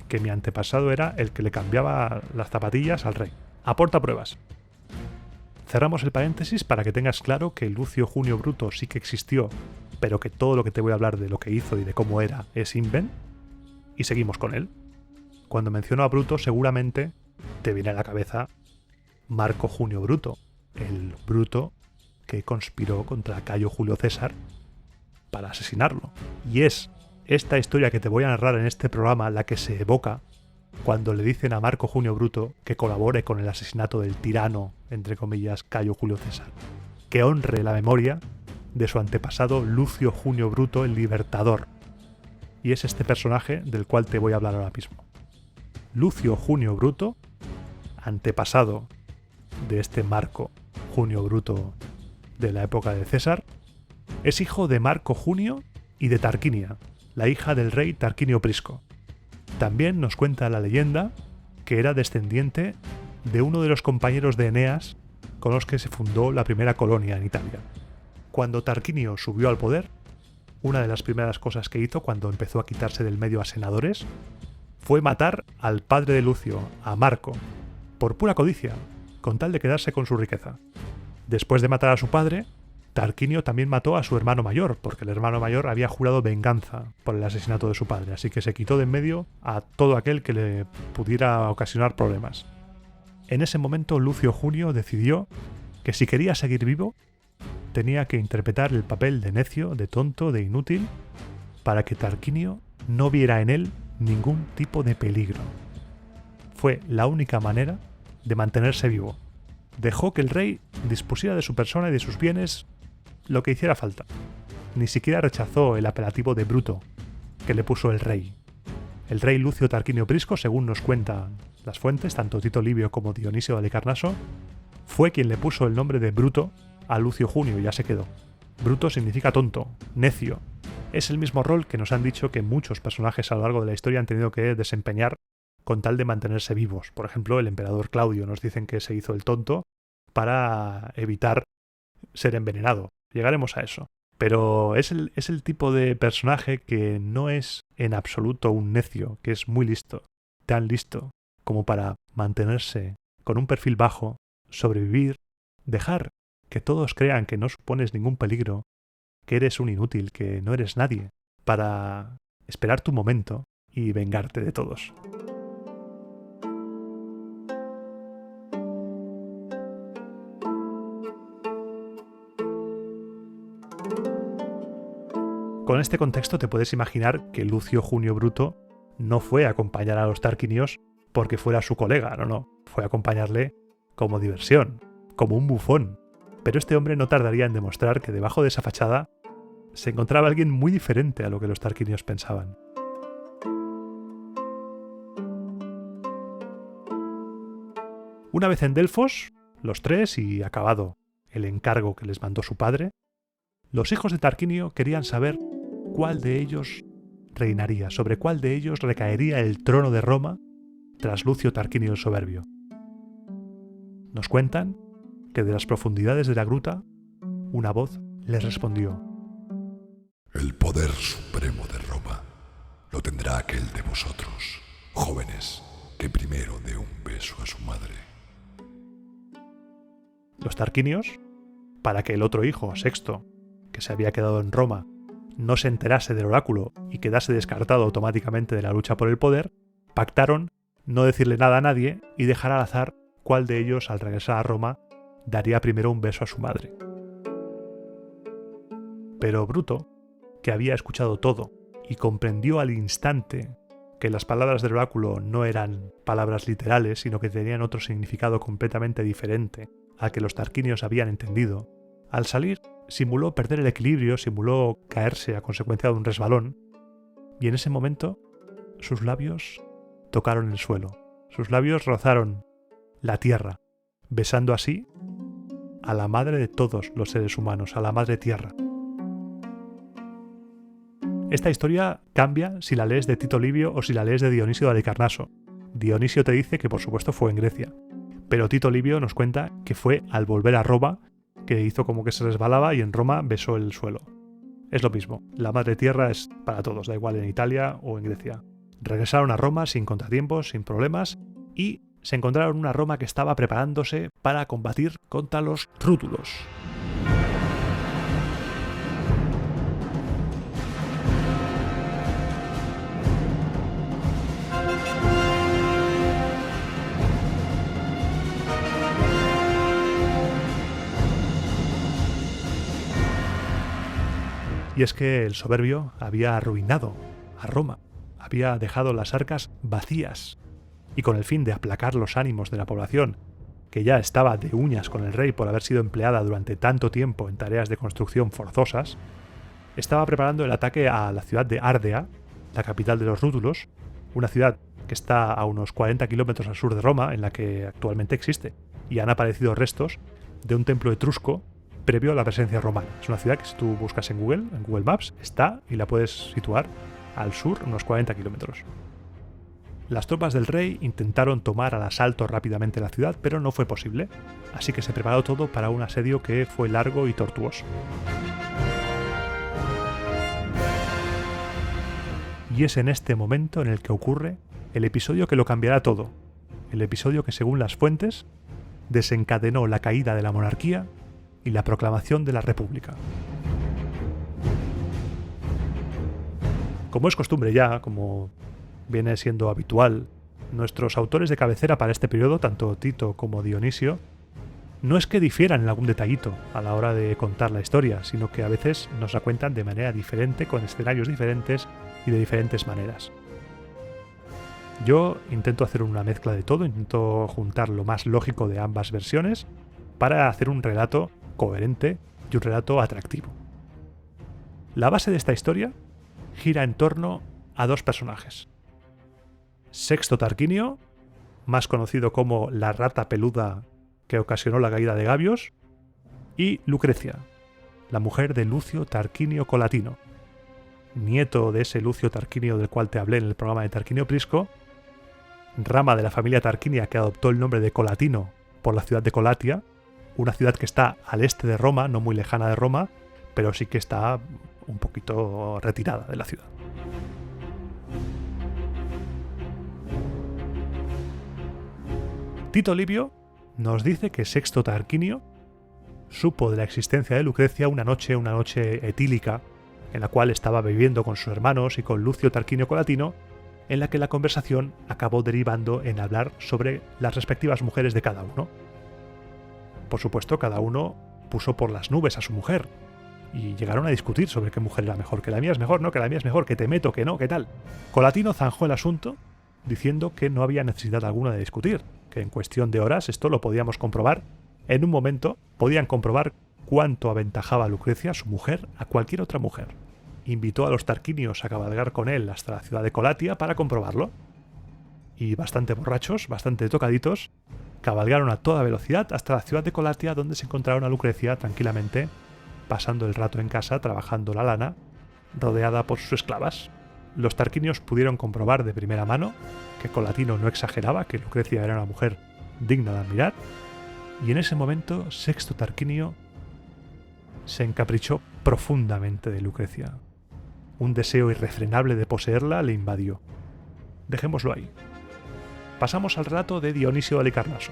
[SPEAKER 1] que mi antepasado era el que le cambiaba las zapatillas al rey. Aporta pruebas. Cerramos el paréntesis para que tengas claro que Lucio Junio Bruto sí que existió, pero que todo lo que te voy a hablar de lo que hizo y de cómo era es invent. Y seguimos con él. Cuando menciono a Bruto, seguramente te viene a la cabeza Marco Junio Bruto, el Bruto que conspiró contra Cayo Julio César para asesinarlo. Y es esta historia que te voy a narrar en este programa la que se evoca cuando le dicen a Marco Junio Bruto que colabore con el asesinato del tirano, entre comillas, Cayo Julio César, que honre la memoria de su antepasado Lucio Junio Bruto, el Libertador. Y es este personaje del cual te voy a hablar ahora mismo. Lucio Junio Bruto, antepasado de este Marco Junio Bruto de la época de César, es hijo de Marco Junio y de Tarquinia, la hija del rey Tarquinio Prisco. También nos cuenta la leyenda que era descendiente de uno de los compañeros de Eneas con los que se fundó la primera colonia en Italia. Cuando Tarquinio subió al poder, una de las primeras cosas que hizo cuando empezó a quitarse del medio a senadores fue matar al padre de Lucio, a Marco, por pura codicia, con tal de quedarse con su riqueza. Después de matar a su padre, Tarquinio también mató a su hermano mayor, porque el hermano mayor había jurado venganza por el asesinato de su padre, así que se quitó de en medio a todo aquel que le pudiera ocasionar problemas. En ese momento Lucio Junio decidió que si quería seguir vivo, tenía que interpretar el papel de necio, de tonto, de inútil, para que Tarquinio no viera en él ningún tipo de peligro. Fue la única manera de mantenerse vivo. Dejó que el rey dispusiera de su persona y de sus bienes lo que hiciera falta. Ni siquiera rechazó el apelativo de Bruto que le puso el rey. El rey Lucio Tarquinio Prisco, según nos cuentan las fuentes, tanto Tito Livio como Dionisio de Halicarnaso, fue quien le puso el nombre de Bruto a Lucio Junio y ya se quedó. Bruto significa tonto, necio. Es el mismo rol que nos han dicho que muchos personajes a lo largo de la historia han tenido que desempeñar con tal de mantenerse vivos. Por ejemplo, el emperador Claudio nos dicen que se hizo el tonto para evitar ser envenenado. Llegaremos a eso. Pero es el tipo de personaje que no es en absoluto un necio, que es muy listo, tan listo como para mantenerse con un perfil bajo, sobrevivir, dejar que todos crean que no supones ningún peligro, que eres un inútil, que no eres nadie, para esperar tu momento y vengarte de todos. Con este contexto te puedes imaginar que Lucio Junio Bruto no fue a acompañar a los tarquinios porque fuera su colega, no, fue a acompañarle como diversión, como un bufón. Pero este hombre no tardaría en demostrar que debajo de esa fachada se encontraba alguien muy diferente a lo que los tarquinios pensaban. Una vez en Delfos, los tres, y acabado el encargo que les mandó su padre, los hijos de Tarquinio querían saber cuál de ellos reinaría, sobre cuál de ellos recaería el trono de Roma tras Lucio Tarquinio el Soberbio. Nos cuentan que de las profundidades de la gruta, una voz les respondió:
[SPEAKER 2] el poder supremo de Roma lo tendrá aquel de vosotros, jóvenes, que primero dé un beso a su madre.
[SPEAKER 1] Los tarquinios, para que el otro hijo, Sexto, que se había quedado en Roma, no se enterase del oráculo y quedase descartado automáticamente de la lucha por el poder, pactaron no decirle nada a nadie y dejar al azar cuál de ellos, al regresar a Roma, daría primero un beso a su madre. Pero Bruto, que había escuchado todo y comprendió al instante que las palabras del oráculo no eran palabras literales, sino que tenían otro significado completamente diferente al que los tarquinios habían entendido, al salir simuló perder el equilibrio, simuló caerse a consecuencia de un resbalón, y en ese momento sus labios tocaron el suelo, sus labios rozaron la tierra, besando así a la madre de todos los seres humanos, a la madre tierra. Esta historia cambia si la lees de Tito Livio o si la lees de Dionisio de Halicarnaso. Dionisio te dice que por supuesto fue en Grecia, pero Tito Livio nos cuenta que fue al volver a Roma, que hizo como que se resbalaba y en Roma besó el suelo. Es lo mismo, la madre tierra es para todos, da igual en Italia o en Grecia. Regresaron a Roma sin contratiempos, sin problemas, y se encontraron una Roma que estaba preparándose para combatir contra los rútulos. Y es que el soberbio había arruinado a Roma, había dejado las arcas vacías, y con el fin de aplacar los ánimos de la población, que ya estaba de uñas con el rey por haber sido empleada durante tanto tiempo en tareas de construcción forzosas, estaba preparando el ataque a la ciudad de Ardea, la capital de los rútulos, una ciudad que está a unos 40 kilómetros al sur de Roma, en la que actualmente existe, y han aparecido restos de un templo etrusco previo a la presencia romana. Es una ciudad que si tú buscas en Google Maps, está y la puedes situar al sur unos 40 kilómetros. Las tropas del rey intentaron tomar al asalto rápidamente la ciudad, pero no fue posible, así que se preparó todo para un asedio que fue largo y tortuoso. Y es en este momento en el que ocurre el episodio que lo cambiará todo, el episodio que según las fuentes desencadenó la caída de la monarquía y la proclamación de la República. Como es costumbre ya, como viene siendo habitual, nuestros autores de cabecera para este periodo, tanto Tito como Dionisio, no es que difieran en algún detallito a la hora de contar la historia, sino que a veces nos la cuentan de manera diferente, con escenarios diferentes y de diferentes maneras. Yo intento hacer una mezcla de todo, intento juntar lo más lógico de ambas versiones para hacer un relato coherente y un relato atractivo. La base de esta historia gira en torno a dos personajes. Sexto Tarquinio, más conocido como la rata peluda que ocasionó la caída de Gabios, y Lucrecia, la mujer de Lucio Tarquinio Colatino, nieto de ese Lucio Tarquinio del cual te hablé en el programa de Tarquinio Prisco, rama de la familia Tarquinia que adoptó el nombre de Colatino por la ciudad de Colatia, una ciudad que está al este de Roma, no muy lejana de Roma, pero sí que está un poquito retirada de la ciudad. Tito Livio nos dice que Sexto Tarquinio supo de la existencia de Lucrecia una noche etílica, en la cual estaba bebiendo con sus hermanos y con Lucio Tarquinio Colatino, en la que la conversación acabó derivando en hablar sobre las respectivas mujeres de cada uno. Por supuesto, cada uno puso por las nubes a su mujer, y llegaron a discutir sobre qué mujer era mejor, que la mía es mejor, no, que la mía es mejor, que te meto, que no, que tal. Colatino zanjó el asunto diciendo que no había necesidad alguna de discutir, que en cuestión de horas esto lo podíamos comprobar. En un momento podían comprobar cuánto aventajaba a Lucrecia, su mujer, a cualquier otra mujer. Invitó a los tarquinios a cabalgar con él hasta la ciudad de Colatia para comprobarlo. Y bastante borrachos, bastante tocaditos, cabalgaron a toda velocidad hasta la ciudad de Colatia, donde se encontraron a Lucrecia tranquilamente, pasando el rato en casa, trabajando la lana, rodeada por sus esclavas. Los tarquinios pudieron comprobar de primera mano que Colatino no exageraba, que Lucrecia era una mujer digna de admirar, y en ese momento Sexto Tarquinio se encaprichó profundamente de Lucrecia. Un deseo irrefrenable de poseerla le invadió. Dejémoslo ahí. Pasamos al relato de Dionisio de Halicarnaso.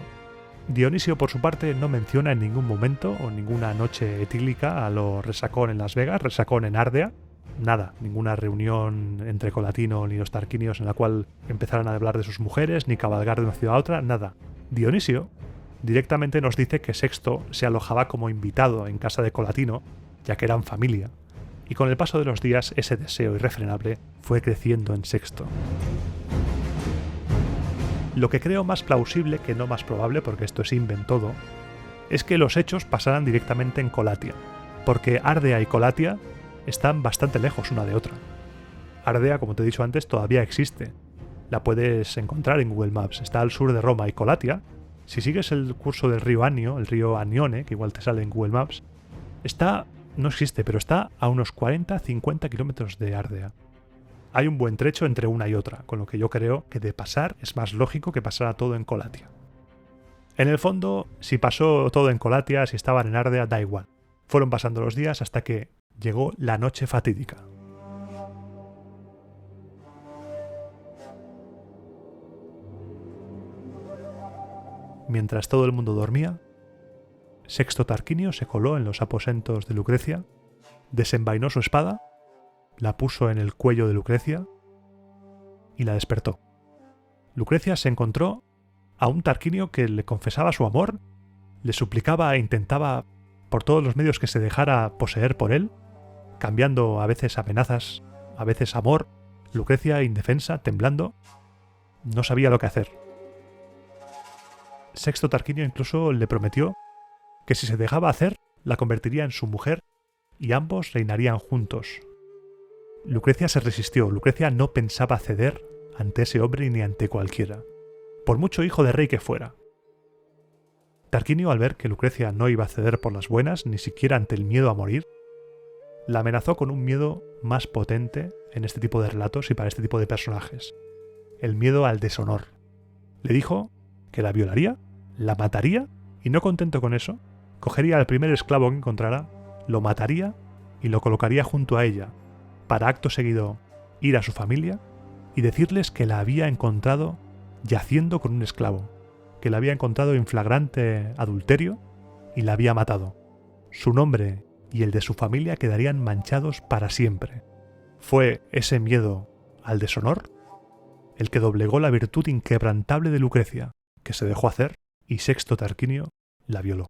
[SPEAKER 1] Dionisio, por su parte, no menciona en ningún momento o ninguna noche etílica a lo resacón en Las Vegas, resacón en Ardea. Nada, ninguna reunión entre Colatino ni los tarquinios en la cual empezaran a hablar de sus mujeres, ni cabalgar de una ciudad a otra, nada. Dionisio directamente nos dice que Sexto se alojaba como invitado en casa de Colatino, ya que eran familia, Y con el paso de los días ese deseo irrefrenable fue creciendo en Sexto. Lo que creo más plausible que no más probable, porque esto es inventado, es que los hechos pasaran directamente en Colatia, porque Ardea y Colatia están bastante lejos una de otra. Ardea, como te he dicho antes, todavía existe. La puedes encontrar en Google Maps. Está al sur de Roma, y Colatia, si sigues el curso del río Anio, el río Anione, que igual te sale en Google Maps, no existe, pero está a unos 40-50 kilómetros de Ardea. Hay un buen trecho entre una y otra, con lo que yo creo que de pasar es más lógico que pasara todo en Colatia. En el fondo, si pasó todo en Colatia, si estaban en Ardea, da igual. Fueron pasando los días hasta que llegó la noche fatídica. Mientras todo el mundo dormía, Sexto Tarquinio se coló en los aposentos de Lucrecia, desenvainó su espada, la puso en el cuello de Lucrecia y la despertó. Lucrecia se encontró a un Tarquinio que le confesaba su amor, le suplicaba e intentaba por todos los medios que se dejara poseer por él, cambiando a veces amenazas, a veces amor. Lucrecia, indefensa, temblando, no sabía lo que hacer. Sexto Tarquinio incluso le prometió que si se dejaba hacer, la convertiría en su mujer y ambos reinarían juntos. Lucrecia se resistió. Lucrecia no pensaba ceder ante ese hombre ni ante cualquiera, por mucho hijo de rey que fuera. Tarquinio, al ver que Lucrecia no iba a ceder por las buenas, ni siquiera ante el miedo a morir, la amenazó con un miedo más potente en este tipo de relatos y para este tipo de personajes: el miedo al deshonor. Le dijo que la violaría, la mataría y, no contento con eso, cogería al primer esclavo que encontrara, lo mataría y lo colocaría junto a ella, para acto seguido ir a su familia y decirles que la había encontrado yaciendo con un esclavo, que la había encontrado en flagrante adulterio y la había matado. Su nombre y el de su familia quedarían manchados para siempre. Fue ese miedo al deshonor el que doblegó la virtud inquebrantable de Lucrecia, que se dejó hacer, y Sexto Tarquinio la violó.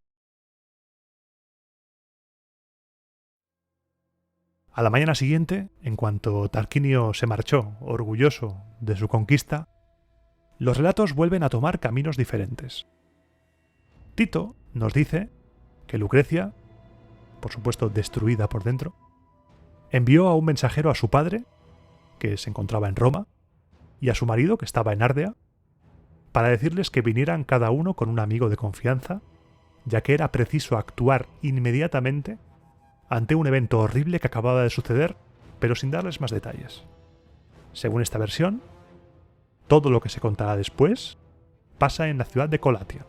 [SPEAKER 1] A la mañana siguiente, en cuanto Tarquinio se marchó, orgulloso de su conquista, los relatos vuelven a tomar caminos diferentes. Tito nos dice que Lucrecia, por supuesto destruida por dentro, envió a un mensajero a su padre, que se encontraba en Roma, y a su marido, que estaba en Ardea, para decirles que vinieran cada uno con un amigo de confianza, ya que era preciso actuar inmediatamente ante un evento horrible que acababa de suceder, pero sin darles más detalles. Según esta versión, todo lo que se contará después pasa en la ciudad de Colatia.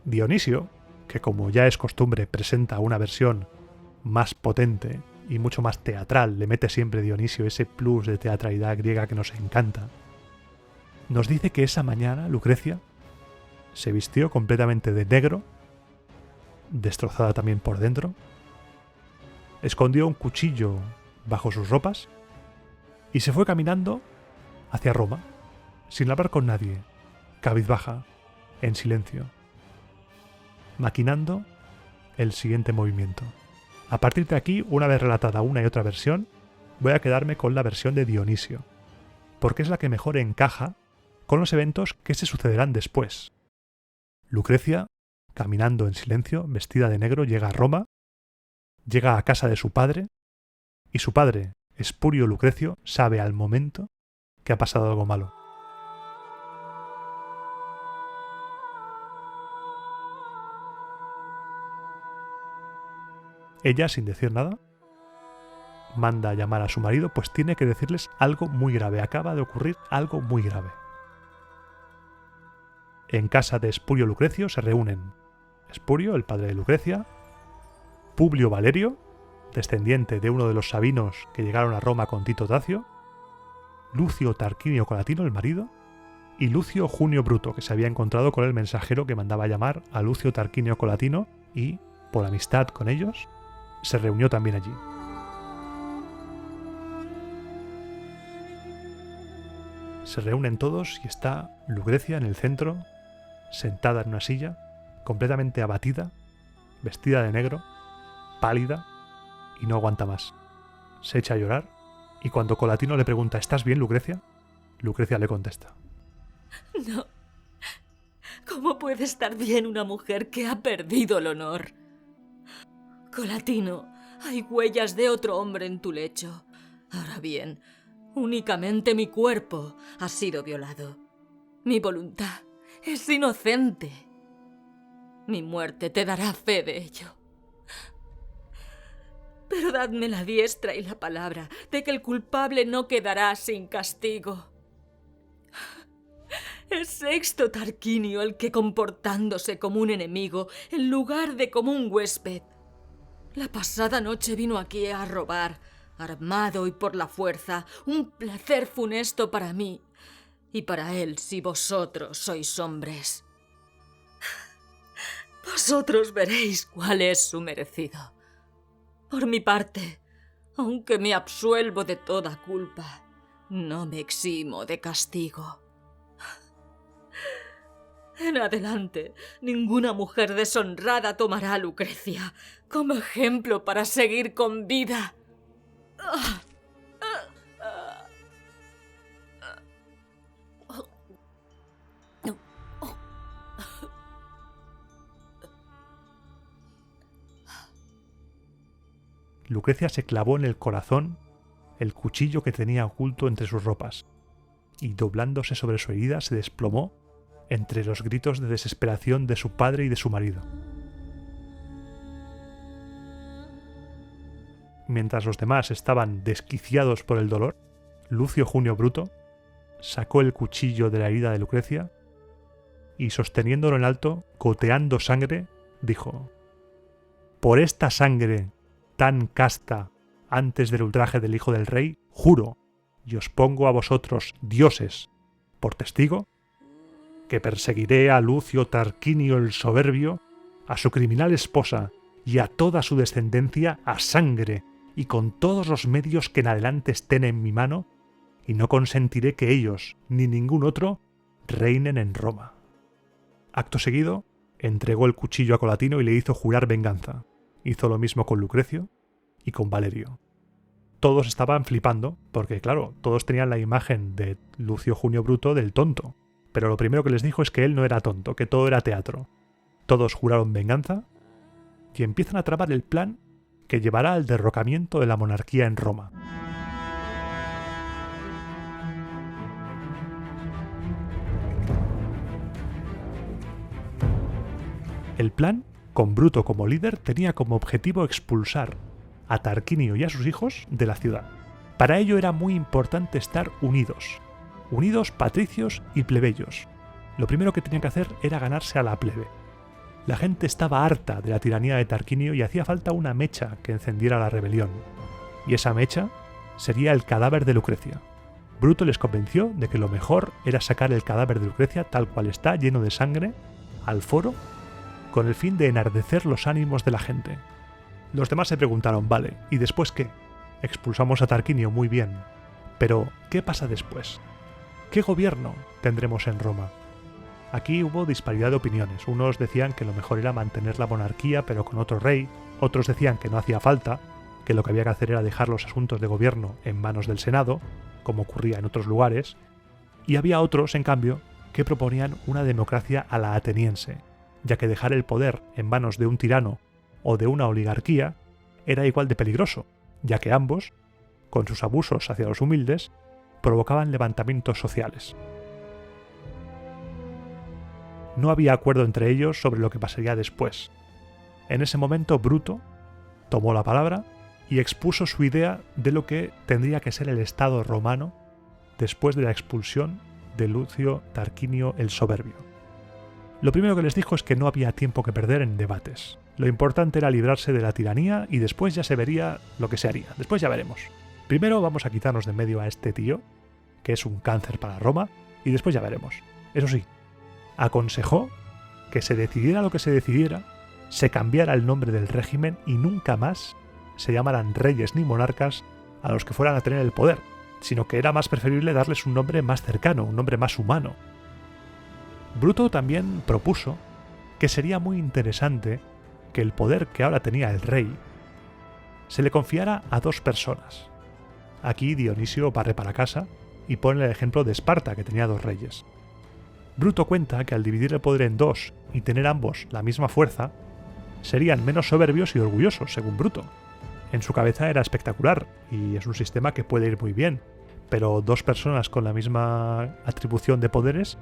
[SPEAKER 1] Dionisio, que como ya es costumbre presenta una versión más potente y mucho más teatral, le mete siempre Dionisio ese plus de teatralidad griega que nos encanta, nos dice que esa mañana Lucrecia se vistió completamente de negro, destrozada también por dentro, escondió un cuchillo bajo sus ropas y se fue caminando hacia Roma, sin hablar con nadie, cabizbaja, en silencio, maquinando el siguiente movimiento. A partir de aquí, una vez relatada una y otra versión, voy a quedarme con la versión de Dionisio, porque es la que mejor encaja con los eventos que se sucederán después. Lucrecia, caminando en silencio, vestida de negro, llega a Roma, llega a casa de su padre, y su padre, Espurio Lucrecio, sabe al momento que ha pasado algo malo. Ella, sin decir nada, manda a llamar a su marido, pues tiene que decirles algo muy grave. Acaba de ocurrir algo muy grave. En casa de Espurio Lucrecio se reúnen Espurio, el padre de Lucrecia, Publio Valerio, descendiente de uno de los sabinos que llegaron a Roma con Tito Tacio, Lucio Tarquinio Colatino, el marido, y Lucio Junio Bruto, que se había encontrado con el mensajero que mandaba llamar a Lucio Tarquinio Colatino y, por amistad con ellos, se reunió también allí. Se reúnen todos y está Lucrecia en el centro, sentada en una silla, completamente abatida, vestida de negro, pálida, y no aguanta más. se echa a llorar y cuando Colatino le pregunta ¿estás bien, Lucrecia?, Lucrecia le contesta:
[SPEAKER 3] No. ¿Cómo puede estar bien una mujer que ha perdido el honor? Colatino, hay huellas de otro hombre en tu lecho. Ahora bien, únicamente mi cuerpo ha sido violado. Mi voluntad es inocente. Mi muerte te dará fe de ello. Pero dadme la diestra y la palabra de que el culpable no quedará sin castigo. Es Sexto Tarquinio el que, comportándose como un enemigo en lugar de como un huésped, la pasada noche vino aquí a robar, armado y por la fuerza, un placer funesto para mí y para él si vosotros sois hombres. Vosotros veréis cuál es su merecido. Por mi parte, aunque me absuelvo de toda culpa, no me eximo de castigo. En adelante, ninguna mujer deshonrada tomará a Lucrecia como ejemplo para seguir con vida.
[SPEAKER 1] Lucrecia se clavó en el corazón el cuchillo que tenía oculto entre sus ropas y, doblándose sobre su herida, se desplomó entre los gritos de desesperación de su padre y de su marido. Mientras los demás estaban desquiciados por el dolor, Lucio Junio Bruto sacó el cuchillo de la herida de Lucrecia y, sosteniéndolo en alto, goteando sangre, dijo: «Por esta sangre tan casta antes del ultraje del hijo del rey, juro, y os pongo a vosotros, dioses, por testigo, que perseguiré a Lucio Tarquinio el soberbio, a su criminal esposa y a toda su descendencia a sangre y con todos los medios que en adelante estén en mi mano, y no consentiré que ellos, ni ningún otro, reinen en Roma». Acto seguido, entregó el cuchillo a Colatino y le hizo jurar venganza. Hizo lo mismo con Lucrecio y con Valerio. Todos estaban flipando, porque claro, todos tenían la imagen de Lucio Junio Bruto del tonto. Pero lo primero que les dijo es que él no era tonto, que todo era teatro. Todos juraron venganza y empiezan a tramar el plan que llevará al derrocamiento de la monarquía en Roma. El plan, con Bruto como líder, tenía como objetivo expulsar a Tarquinio y a sus hijos de la ciudad. Para ello era muy importante estar unidos patricios y plebeyos. Lo primero que tenían que hacer era ganarse a la plebe. La gente estaba harta de la tiranía de Tarquinio y hacía falta una mecha que encendiera la rebelión. Y esa mecha sería el cadáver de Lucrecia. Bruto les convenció de que lo mejor era sacar el cadáver de Lucrecia tal cual está, lleno de sangre, al foro, con el fin de enardecer los ánimos de la gente. Los demás se preguntaron: vale, ¿y después qué? Expulsamos a Tarquinio, muy bien. Pero, ¿qué pasa después? ¿Qué gobierno tendremos en Roma? Aquí hubo disparidad de opiniones. Unos decían que lo mejor era mantener la monarquía pero con otro rey, otros decían que no hacía falta, que lo que había que hacer era dejar los asuntos de gobierno en manos del Senado, como ocurría en otros lugares, y había otros, en cambio, que proponían una democracia a la ateniense, ya que dejar el poder en manos de un tirano o de una oligarquía era igual de peligroso, ya que ambos, con sus abusos hacia los humildes, provocaban levantamientos sociales. No había acuerdo entre ellos sobre lo que pasaría después. En ese momento Bruto tomó la palabra y expuso su idea de lo que tendría que ser el Estado romano después de la expulsión de Lucio Tarquinio el Soberbio. Lo primero que les dijo es que no había tiempo que perder en debates. Lo importante era librarse de la tiranía y después ya se vería lo que se haría. Después ya veremos. Primero vamos a quitarnos de en medio a este tío, que es un cáncer para Roma, y después ya veremos. Eso sí, aconsejó que se decidiera lo que se decidiera, se cambiara el nombre del régimen y nunca más se llamaran reyes ni monarcas a los que fueran a tener el poder, sino que era más preferible darles un nombre más cercano, un nombre más humano. Bruto también propuso que sería muy interesante que el poder que ahora tenía el rey se le confiara a dos personas. Aquí Dionisio barre para casa y pone el ejemplo de Esparta, que tenía 2 reyes. Bruto cuenta que al dividir el poder en 2 y tener ambos la misma fuerza, serían menos soberbios y orgullosos, según Bruto. En su cabeza era espectacular, y es un sistema que puede ir muy bien, pero 2 personas con la misma atribución de poderes,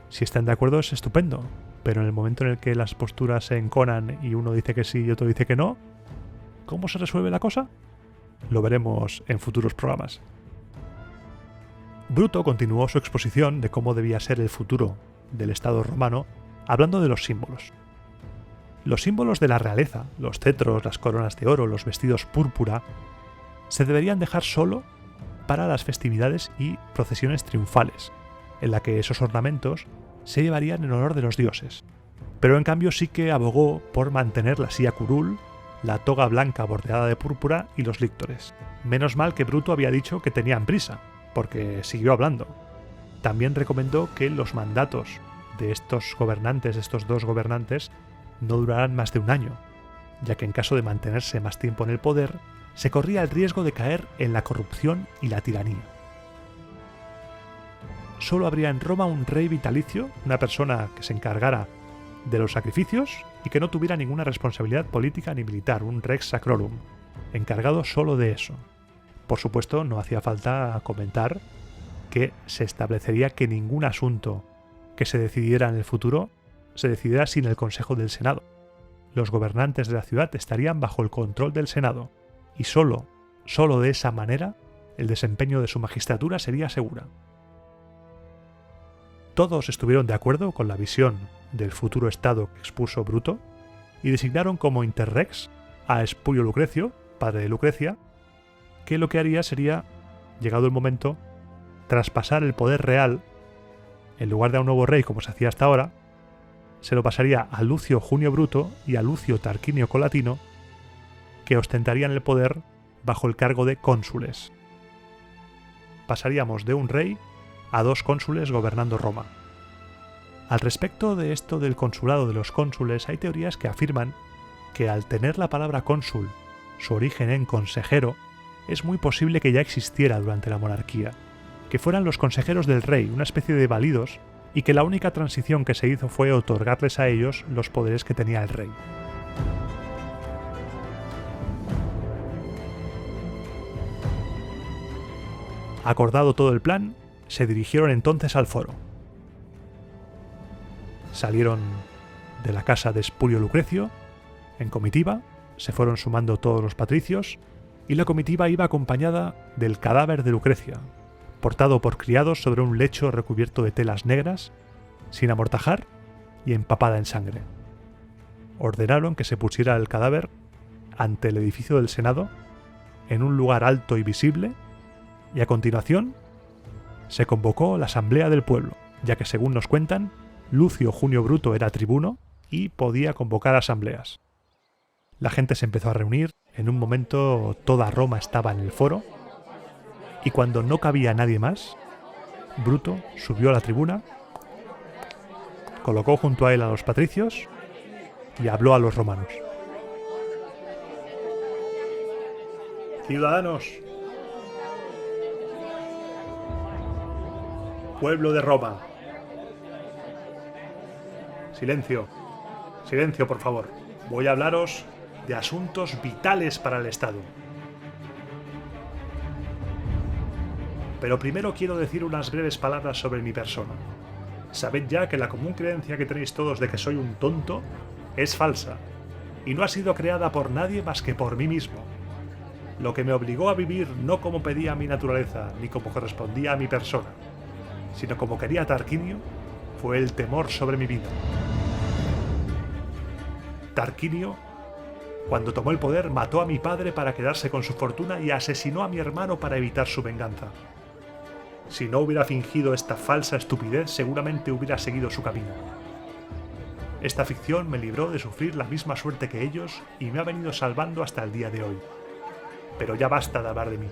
[SPEAKER 1] si están de acuerdo es estupendo, pero en el momento en el que las posturas se enconan y uno dice que sí y otro dice que no, ¿cómo se resuelve la cosa? Lo veremos en futuros programas. Bruto continuó su exposición de cómo debía ser el futuro del Estado romano, hablando de los símbolos. Los símbolos de la realeza, los cetros, las coronas de oro, los vestidos púrpura, se deberían dejar solo para las festividades y procesiones triunfales, en la que esos ornamentos se llevarían en honor de los dioses. Pero en cambio sí que abogó por mantener la silla curul, la toga blanca bordeada de púrpura y los líctores. Menos mal que Bruto había dicho que tenían prisa, porque siguió hablando. También recomendó que los mandatos de estos 2 gobernantes, no duraran más de 1 año, ya que en caso de mantenerse más tiempo en el poder, se corría el riesgo de caer en la corrupción y la tiranía. Solo habría en Roma un rey vitalicio, una persona que se encargara de los sacrificios y que no tuviera ninguna responsabilidad política ni militar, un rex sacrorum, encargado solo de eso. Por supuesto, no hacía falta comentar que se establecería que ningún asunto que se decidiera en el futuro se decidiera sin el consejo del Senado. Los gobernantes de la ciudad estarían bajo el control del Senado, y solo de esa manera el desempeño de su magistratura sería segura. Todos estuvieron de acuerdo con la visión del futuro Estado que expuso Bruto, y designaron como interrex a Espurio Lucrecio, padre de Lucrecia, que lo que haría sería, llegado el momento, traspasar el poder real, en lugar de a un nuevo rey como se hacía hasta ahora, se lo pasaría a Lucio Junio Bruto y a Lucio Tarquinio Colatino, que ostentarían el poder bajo el cargo de cónsules. Pasaríamos de un rey a 2 cónsules gobernando Roma. Al respecto de esto del consulado de los cónsules, hay teorías que afirman que al tener la palabra cónsul su origen en consejero, es muy posible que ya existiera durante la monarquía, que fueran los consejeros del rey, una especie de validos, y que la única transición que se hizo fue otorgarles a ellos los poderes que tenía el rey. Acordado todo el plan, se dirigieron entonces al foro. Salieron de la casa de Espurio Lucrecio, en comitiva, se fueron sumando todos los patricios, y la comitiva iba acompañada del cadáver de Lucrecia, portado por criados sobre un lecho recubierto de telas negras, sin amortajar y empapada en sangre. Ordenaron que se pusiera el cadáver ante el edificio del Senado, en un lugar alto y visible, y a continuación se convocó la asamblea del pueblo, ya que según nos cuentan, Lucio Junio Bruto era tribuno y podía convocar asambleas. La gente se empezó a reunir, en un momento toda Roma estaba en el foro, y cuando no cabía nadie más, Bruto subió a la tribuna, colocó junto a él a los patricios y habló a los romanos. Ciudadanos, pueblo de Roma. Silencio, silencio por favor. Voy a hablaros de asuntos vitales para el Estado. Pero primero quiero decir unas breves palabras sobre mi persona. Sabed ya que la común creencia que tenéis todos de que soy un tonto es falsa, y no ha sido creada por nadie más que por mí mismo. Lo que me obligó a vivir no como pedía mi naturaleza, ni como correspondía a mi persona, sino como quería Tarquinio, fue el temor sobre mi vida. Tarquinio, cuando tomó el poder, mató a mi padre para quedarse con su fortuna y asesinó a mi hermano para evitar su venganza. Si no hubiera fingido esta falsa estupidez, seguramente hubiera seguido su camino. Esta ficción me libró de sufrir la misma suerte que ellos y me ha venido salvando hasta el día de hoy. Pero ya basta de hablar de mí.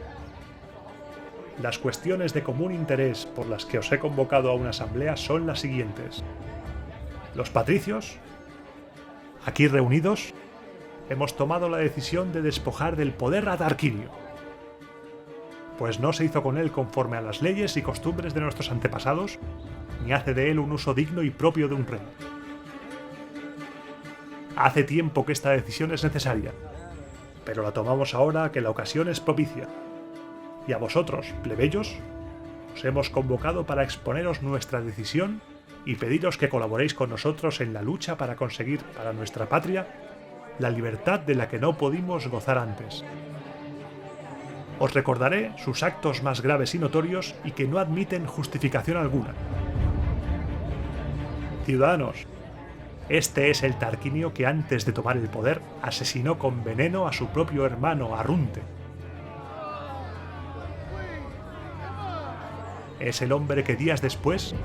[SPEAKER 1] Las cuestiones de común interés por las que os he convocado a una asamblea son las siguientes. Los patricios, aquí reunidos, hemos tomado la decisión de despojar del poder a Tarquinio. pues no se hizo con él conforme a las leyes y costumbres de nuestros antepasados, ni hace de él un uso digno y propio de un rey. Hace tiempo que esta decisión es necesaria, pero la tomamos ahora que la ocasión es propicia. Y a vosotros, plebeyos, os hemos convocado para exponeros nuestra decisión y pediros que colaboréis con nosotros en la lucha para conseguir para nuestra patria la libertad de la que no pudimos gozar antes. Os recordaré sus actos más graves y notorios y que no admiten justificación alguna. Ciudadanos, este es el Tarquinio que antes de tomar el poder asesinó con veneno a su propio hermano Arrunte. Es el hombre que días después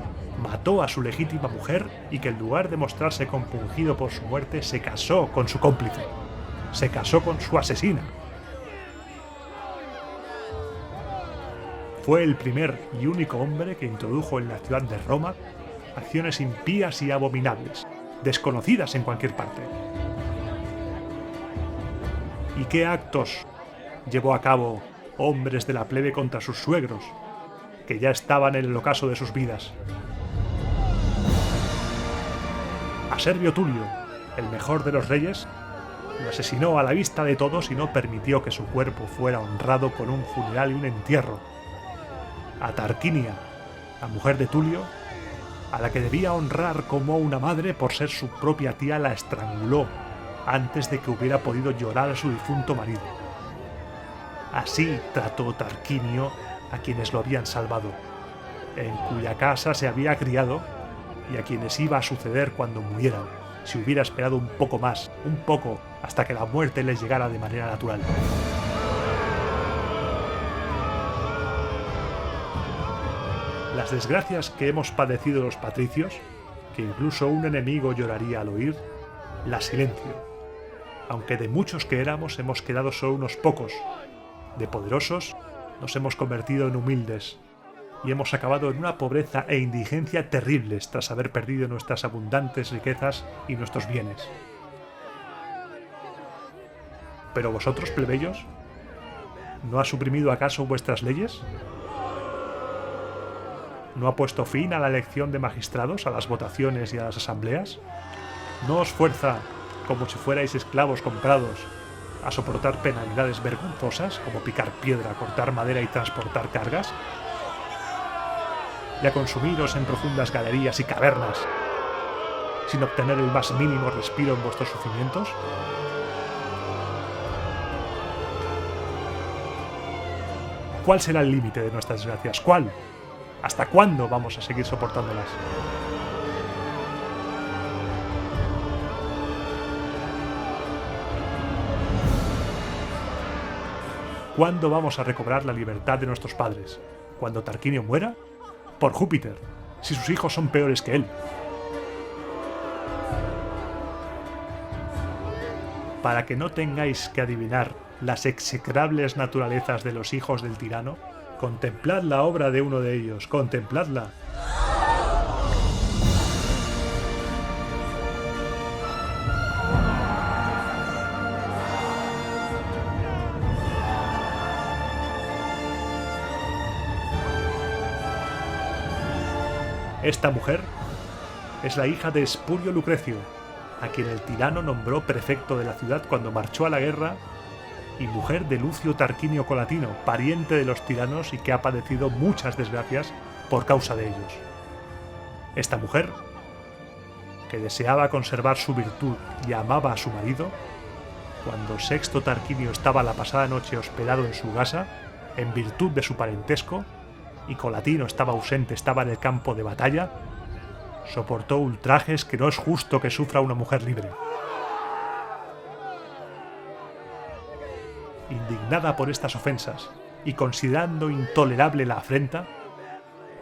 [SPEAKER 1] mató a su legítima mujer y que en lugar de mostrarse compungido por su muerte se casó con su cómplice, se casó con su asesina. Fue el primer y único hombre que introdujo en la ciudad de Roma acciones impías y abominables, desconocidas en cualquier parte. ¿Y qué actos llevó a cabo hombres de la plebe contra sus suegros, que ya estaban en el ocaso de sus vidas? A Servio Tulio, el mejor de los reyes, lo asesinó a la vista de todos y no permitió que su cuerpo fuera honrado con un funeral y un entierro. A Tarquinia, la mujer de Tulio, a la que debía honrar como una madre por ser su propia tía, la estranguló antes de que hubiera podido llorar a su difunto marido. Así trató Tarquinio a quienes lo habían salvado, en cuya casa se había criado y a quienes iba a suceder cuando murieran, si hubiera esperado un poco más, un poco, hasta que la muerte les llegara de manera natural. Las desgracias que hemos padecido los patricios, que incluso un enemigo lloraría al oír, las silencio, aunque de muchos que éramos hemos quedado solo unos pocos, de poderosos nos hemos convertido en humildes, y hemos acabado en una pobreza e indigencia terribles tras haber perdido nuestras abundantes riquezas y nuestros bienes. ¿Pero vosotros, plebeyos, no ha suprimido acaso vuestras leyes? ¿No ha puesto fin a la elección de magistrados, a las votaciones y a las asambleas? ¿No os fuerza, como si fuerais esclavos comprados, a soportar penalidades vergonzosas, como picar piedra, cortar madera y transportar cargas? ¿Y a consumiros en profundas galerías y cavernas, sin obtener el más mínimo respiro en vuestros sufrimientos? ¿Cuál será el límite de nuestras desgracias? ¿Cuál? ¿Hasta cuándo vamos a seguir soportándolas? ¿Cuándo vamos a recobrar la libertad de nuestros padres? ¿Cuando Tarquinio muera? Por Júpiter, si sus hijos son peores que él. Para que no tengáis que adivinar las execrables naturalezas de los hijos del tirano, contemplad la obra de uno de ellos, contempladla. Esta mujer es la hija de Espurio Lucrecio, a quien el tirano nombró prefecto de la ciudad cuando marchó a la guerra, y mujer de Lucio Tarquinio Colatino, pariente de los tiranos y que ha padecido muchas desgracias por causa de ellos. Esta mujer, que deseaba conservar su virtud y amaba a su marido, cuando Sexto Tarquinio estaba la pasada noche hospedado en su casa, en virtud de su parentesco, y Colatino estaba ausente, estaba en el campo de batalla, soportó ultrajes que no es justo que sufra una mujer libre. Indignada por estas ofensas y considerando intolerable la afrenta,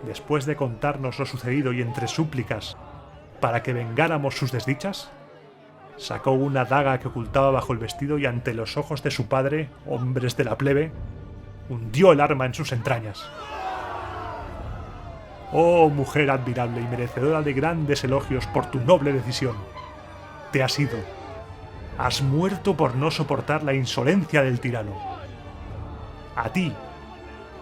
[SPEAKER 1] después de contarnos lo sucedido y entre súplicas para que vengáramos sus desdichas, sacó una daga que ocultaba bajo el vestido y ante los ojos de su padre, hombres de la plebe, hundió el arma en sus entrañas. Oh mujer admirable y merecedora de grandes elogios por tu noble decisión, te has ido. Has muerto por no soportar la insolencia del tirano. A ti,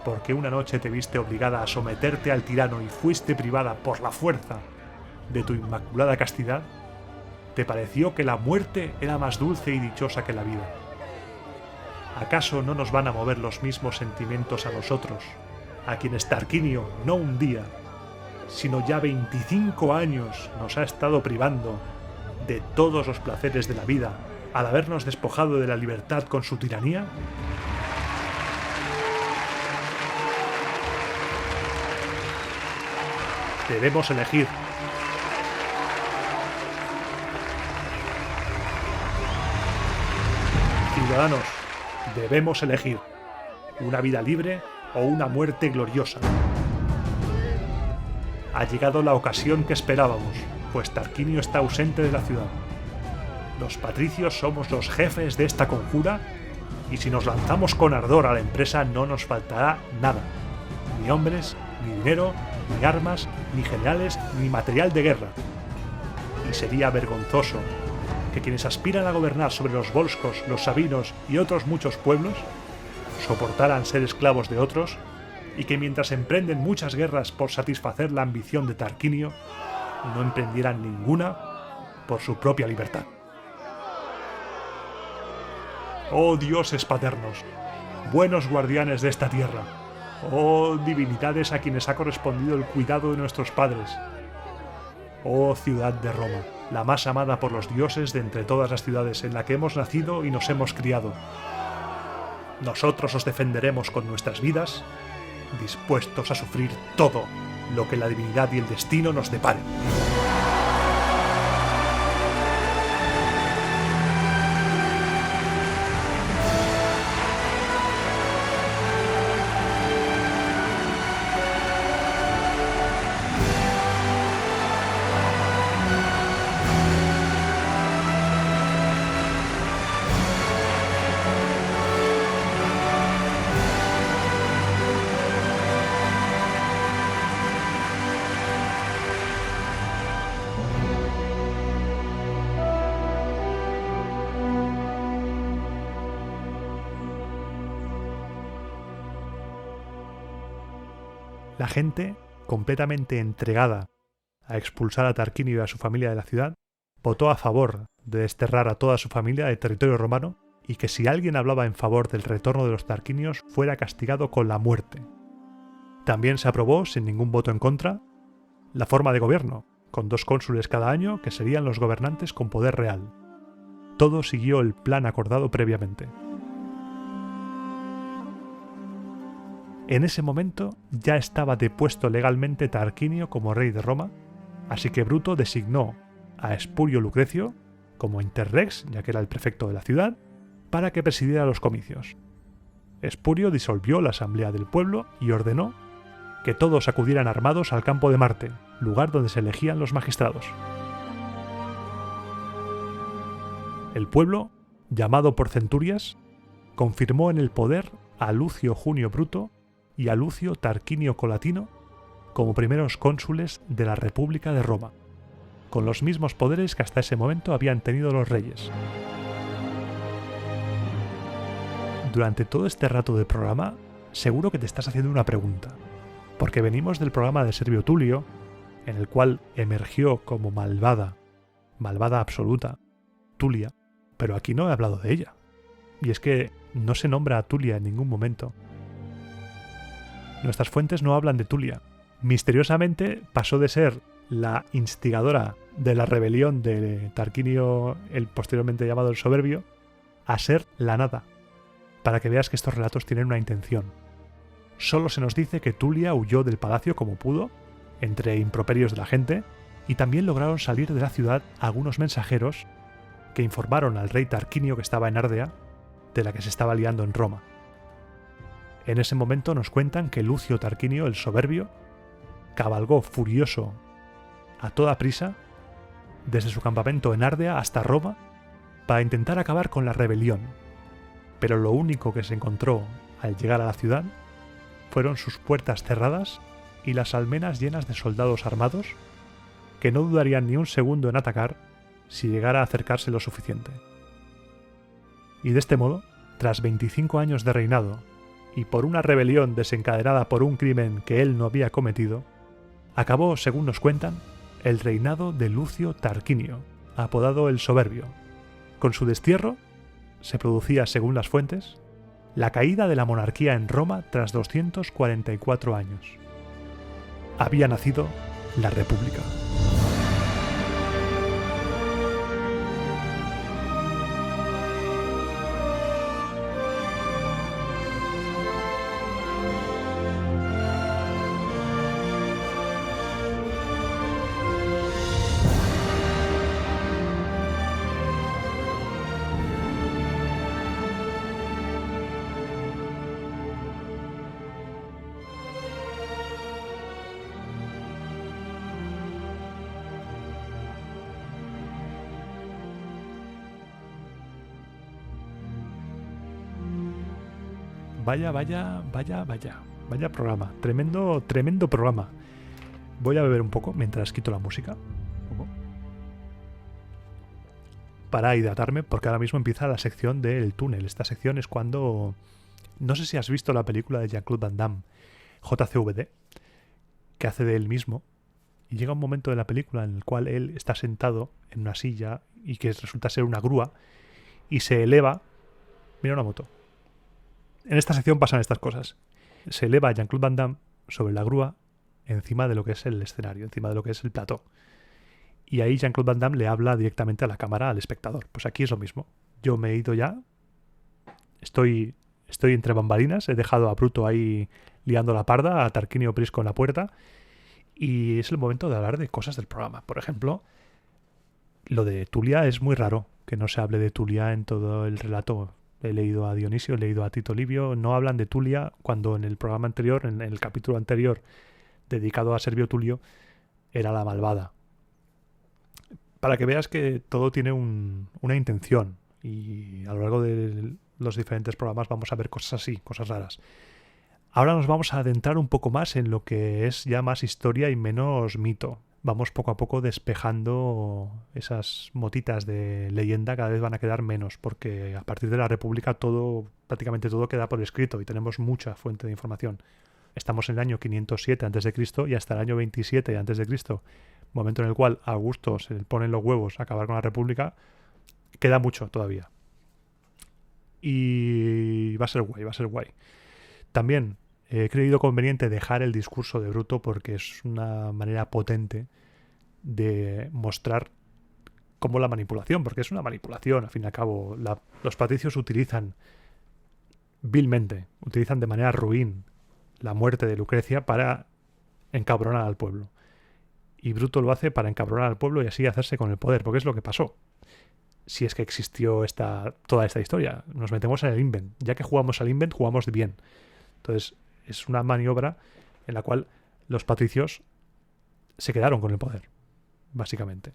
[SPEAKER 1] porque una noche te viste obligada a someterte al tirano y fuiste privada por la fuerza de tu inmaculada castidad, te pareció que la muerte era más dulce y dichosa que la vida. ¿Acaso no nos van a mover los mismos sentimientos a nosotros, a quienes Tarquinio no un día, sino ya 25 años nos ha estado privando de todos los placeres de la vida al habernos despojado de la libertad con su tiranía? Debemos elegir. Ciudadanos, debemos elegir una vida libre o una muerte gloriosa. Ha llegado la ocasión que esperábamos, pues Tarquinio está ausente de la ciudad. Los patricios somos los jefes de esta conjura, y si nos lanzamos con ardor a la empresa no nos faltará nada. Ni hombres, ni dinero, ni armas, ni generales, ni material de guerra. Y sería vergonzoso que quienes aspiran a gobernar sobre los volscos, los sabinos y otros muchos pueblos soportaran ser esclavos de otros, y que mientras emprenden muchas guerras por satisfacer la ambición de Tarquinio, no emprendieran ninguna por su propia libertad. Oh dioses paternos, buenos guardianes de esta tierra, oh divinidades a quienes ha correspondido el cuidado de nuestros padres, oh ciudad de Roma, la más amada por los dioses de entre todas las ciudades en la que hemos nacido y nos hemos criado. Nosotros os defenderemos con nuestras vidas, dispuestos a sufrir todo lo que la divinidad y el destino nos deparen. La gente, completamente entregada a expulsar a Tarquinio y a su familia de la ciudad, votó a favor de desterrar a toda su familia del territorio romano y que si alguien hablaba en favor del retorno de los tarquinios fuera castigado con la muerte. También se aprobó, sin ningún voto en contra, la forma de gobierno, con 2 cónsules cada año que serían los gobernantes con poder real. Todo siguió el plan acordado previamente. En ese momento ya estaba depuesto legalmente Tarquinio como rey de Roma, así que Bruto designó a Espurio Lucrecio como interrex, ya que era el prefecto de la ciudad, para que presidiera los comicios. Espurio disolvió la asamblea del pueblo y ordenó que todos acudieran armados al campo de Marte, lugar donde se elegían los magistrados. El pueblo, llamado por centurias, confirmó en el poder a Lucio Junio Bruto y a Lucio Tarquinio Colatino como primeros cónsules de la República de Roma, con los mismos poderes que hasta ese momento habían tenido los reyes. Durante todo este rato de programa, seguro que te estás haciendo una pregunta, porque venimos del programa de Servio Tulio, en el cual emergió como malvada absoluta, Tulia, pero aquí no he hablado de ella. Y es que no se nombra a Tulia en ningún momento. Nuestras fuentes no hablan de Tulia. Misteriosamente pasó de ser la instigadora de la rebelión de Tarquinio, el posteriormente llamado el Soberbio, a ser la nada, para que veas que estos relatos tienen una intención. Solo se nos dice que Tulia huyó del palacio como pudo, entre improperios de la gente, y también lograron salir de la ciudad algunos mensajeros que informaron al rey Tarquinio, que estaba en Ardea, de la que se estaba liando en Roma. En ese momento nos cuentan que Lucio Tarquinio, el Soberbio, cabalgó furioso a toda prisa desde su campamento en Ardea hasta Roma para intentar acabar con la rebelión, pero lo único que se encontró al llegar a la ciudad fueron sus puertas cerradas y las almenas llenas de soldados armados que no dudarían ni un segundo en atacar si llegara a acercarse lo suficiente. Y de este modo, tras 25 años de reinado y por una rebelión desencadenada por un crimen que él no había cometido, acabó, según nos cuentan, el reinado de Lucio Tarquinio, apodado el Soberbio. Con su destierro se producía, según las fuentes, la caída de la monarquía en Roma tras 244 años. Había nacido la República. Vaya programa. Tremendo programa. Voy a beber un poco mientras quito la música. Un poco. Para hidratarme, porque ahora mismo empieza la sección del túnel. Esta sección es cuando... No sé si has visto la película de Jean-Claude Van Damme, JCVD, que hace de él mismo. Y llega un momento de la película en el cual él está sentado en una silla y que resulta ser una grúa y se eleva... Mira una moto. En esta sección pasan estas cosas. Se eleva Jean-Claude Van Damme sobre la grúa encima de lo que es el escenario, encima de lo que es el plató. Y ahí Jean-Claude Van Damme le habla directamente a la cámara, al espectador. Pues aquí es lo mismo. Yo me he ido ya. Estoy entre bambalinas. He dejado a Bruto ahí liando la parda, a Tarquinio Prisco en la puerta. Y es el momento de hablar de cosas del programa. Por ejemplo, lo de Tulia es muy raro que no se hable de Tulia en todo el relato. He leído a Dionisio, he leído a Tito Livio, no hablan de Tulia cuando en el programa anterior, en el capítulo anterior dedicado a Servio Tulio, era la malvada. Para que veas que todo tiene una intención y a lo largo de los diferentes programas vamos a ver cosas así, cosas raras. Ahora nos vamos a adentrar un poco más en lo que es ya más historia y menos mito. Vamos poco a poco despejando esas motitas de leyenda, cada vez van a quedar menos, porque a partir de la República prácticamente todo queda por escrito y tenemos mucha fuente de información. Estamos en el año 507 a.C. y hasta el año 27 a.C., momento en el cual a Augusto se le ponen los huevos a acabar con la República, queda mucho todavía. Y va a ser guay. También he creído conveniente dejar el discurso de Bruto porque es una manera potente de mostrar cómo la manipulación, porque es una manipulación, al fin y al cabo. Los patricios utilizan vilmente, utilizan de manera ruin la muerte de Lucrecia para encabronar al pueblo. Y Bruto lo hace para encabronar al pueblo y así hacerse con el poder, porque es lo que pasó. Si es que existió toda esta historia. Nos metemos en el invent. Ya que jugamos al invent, jugamos bien. Entonces, es una maniobra en la cual los patricios se quedaron con el poder, básicamente,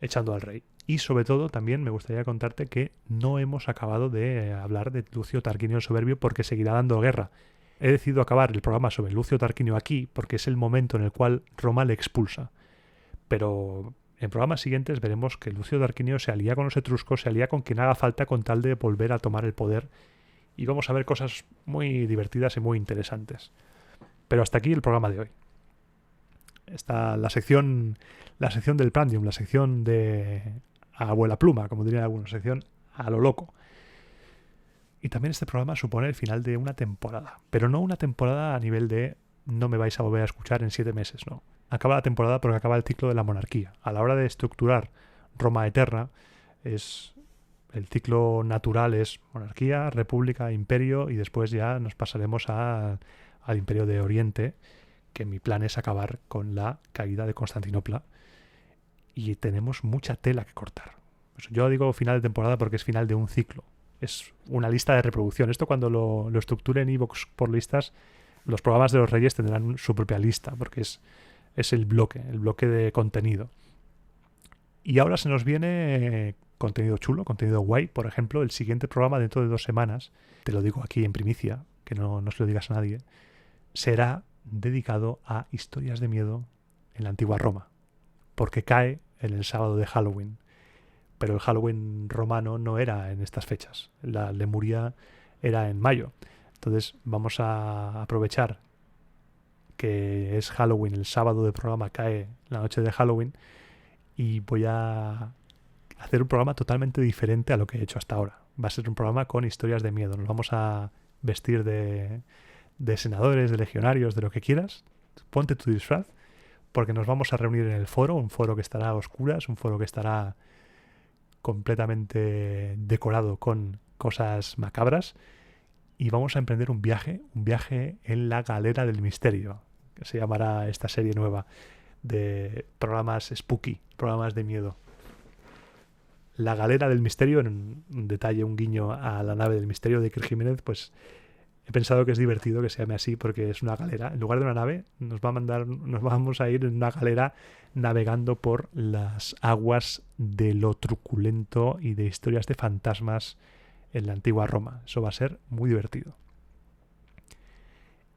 [SPEAKER 1] echando al rey. Y sobre todo, también me gustaría contarte que no hemos acabado de hablar de Lucio Tarquinio el Soberbio porque seguirá dando guerra. He decidido acabar el programa sobre Lucio Tarquinio aquí porque es el momento en el cual Roma le expulsa. Pero en programas siguientes veremos que Lucio Tarquinio se alía con los etruscos, se alía con quien haga falta con tal de volver a tomar el poder. Y vamos a ver cosas muy divertidas y muy interesantes. Pero hasta aquí el programa de hoy. Está la sección del Prandium, la sección de Abuela Pluma, como dirían algunos, sección a lo loco. Y también este programa supone el final de una temporada. Pero no una temporada a nivel de no me vais a volver a escuchar en 7 meses, no. Acaba la temporada porque acaba el ciclo de la monarquía. A la hora de estructurar Roma Eterna, el ciclo natural es monarquía, república, imperio y después ya nos pasaremos al imperio de Oriente, que mi plan es acabar con la caída de Constantinopla y tenemos mucha tela que cortar. Yo digo final de temporada porque es final de un ciclo. Es una lista de reproducción. Esto cuando lo estructure en iVoox por listas, los programas de los Reyes tendrán su propia lista porque es el bloque de contenido. Y ahora se nos viene contenido chulo, contenido guay. Por ejemplo, el siguiente programa dentro de 2 semanas, te lo digo aquí en primicia, que no se lo digas a nadie, será dedicado a historias de miedo en la antigua Roma, porque cae en el sábado de Halloween. Pero el Halloween romano no era en estas fechas. La Lemuria era en mayo. Entonces vamos a aprovechar que es Halloween, el sábado del programa cae la noche de Halloween, y voy a hacer un programa totalmente diferente a lo que he hecho hasta ahora. Va a ser un programa con historias de miedo. Nos vamos a vestir de senadores, de legionarios, de lo que quieras. Ponte tu disfraz, porque nos vamos a reunir en el foro, un foro que estará a oscuras, un foro que estará completamente decorado con cosas macabras, y vamos a emprender un viaje en la Galera del Misterio, que se llamará esta serie nueva de programas spooky, programas de miedo. La Galera del Misterio, en un detalle, un guiño a la nave del misterio de Iker Jiménez, pues he pensado que es divertido que se llame así porque es una galera. En lugar de una nave, nos vamos a ir en una galera navegando por las aguas de lo truculento y de historias de fantasmas en la antigua Roma. Eso va a ser muy divertido.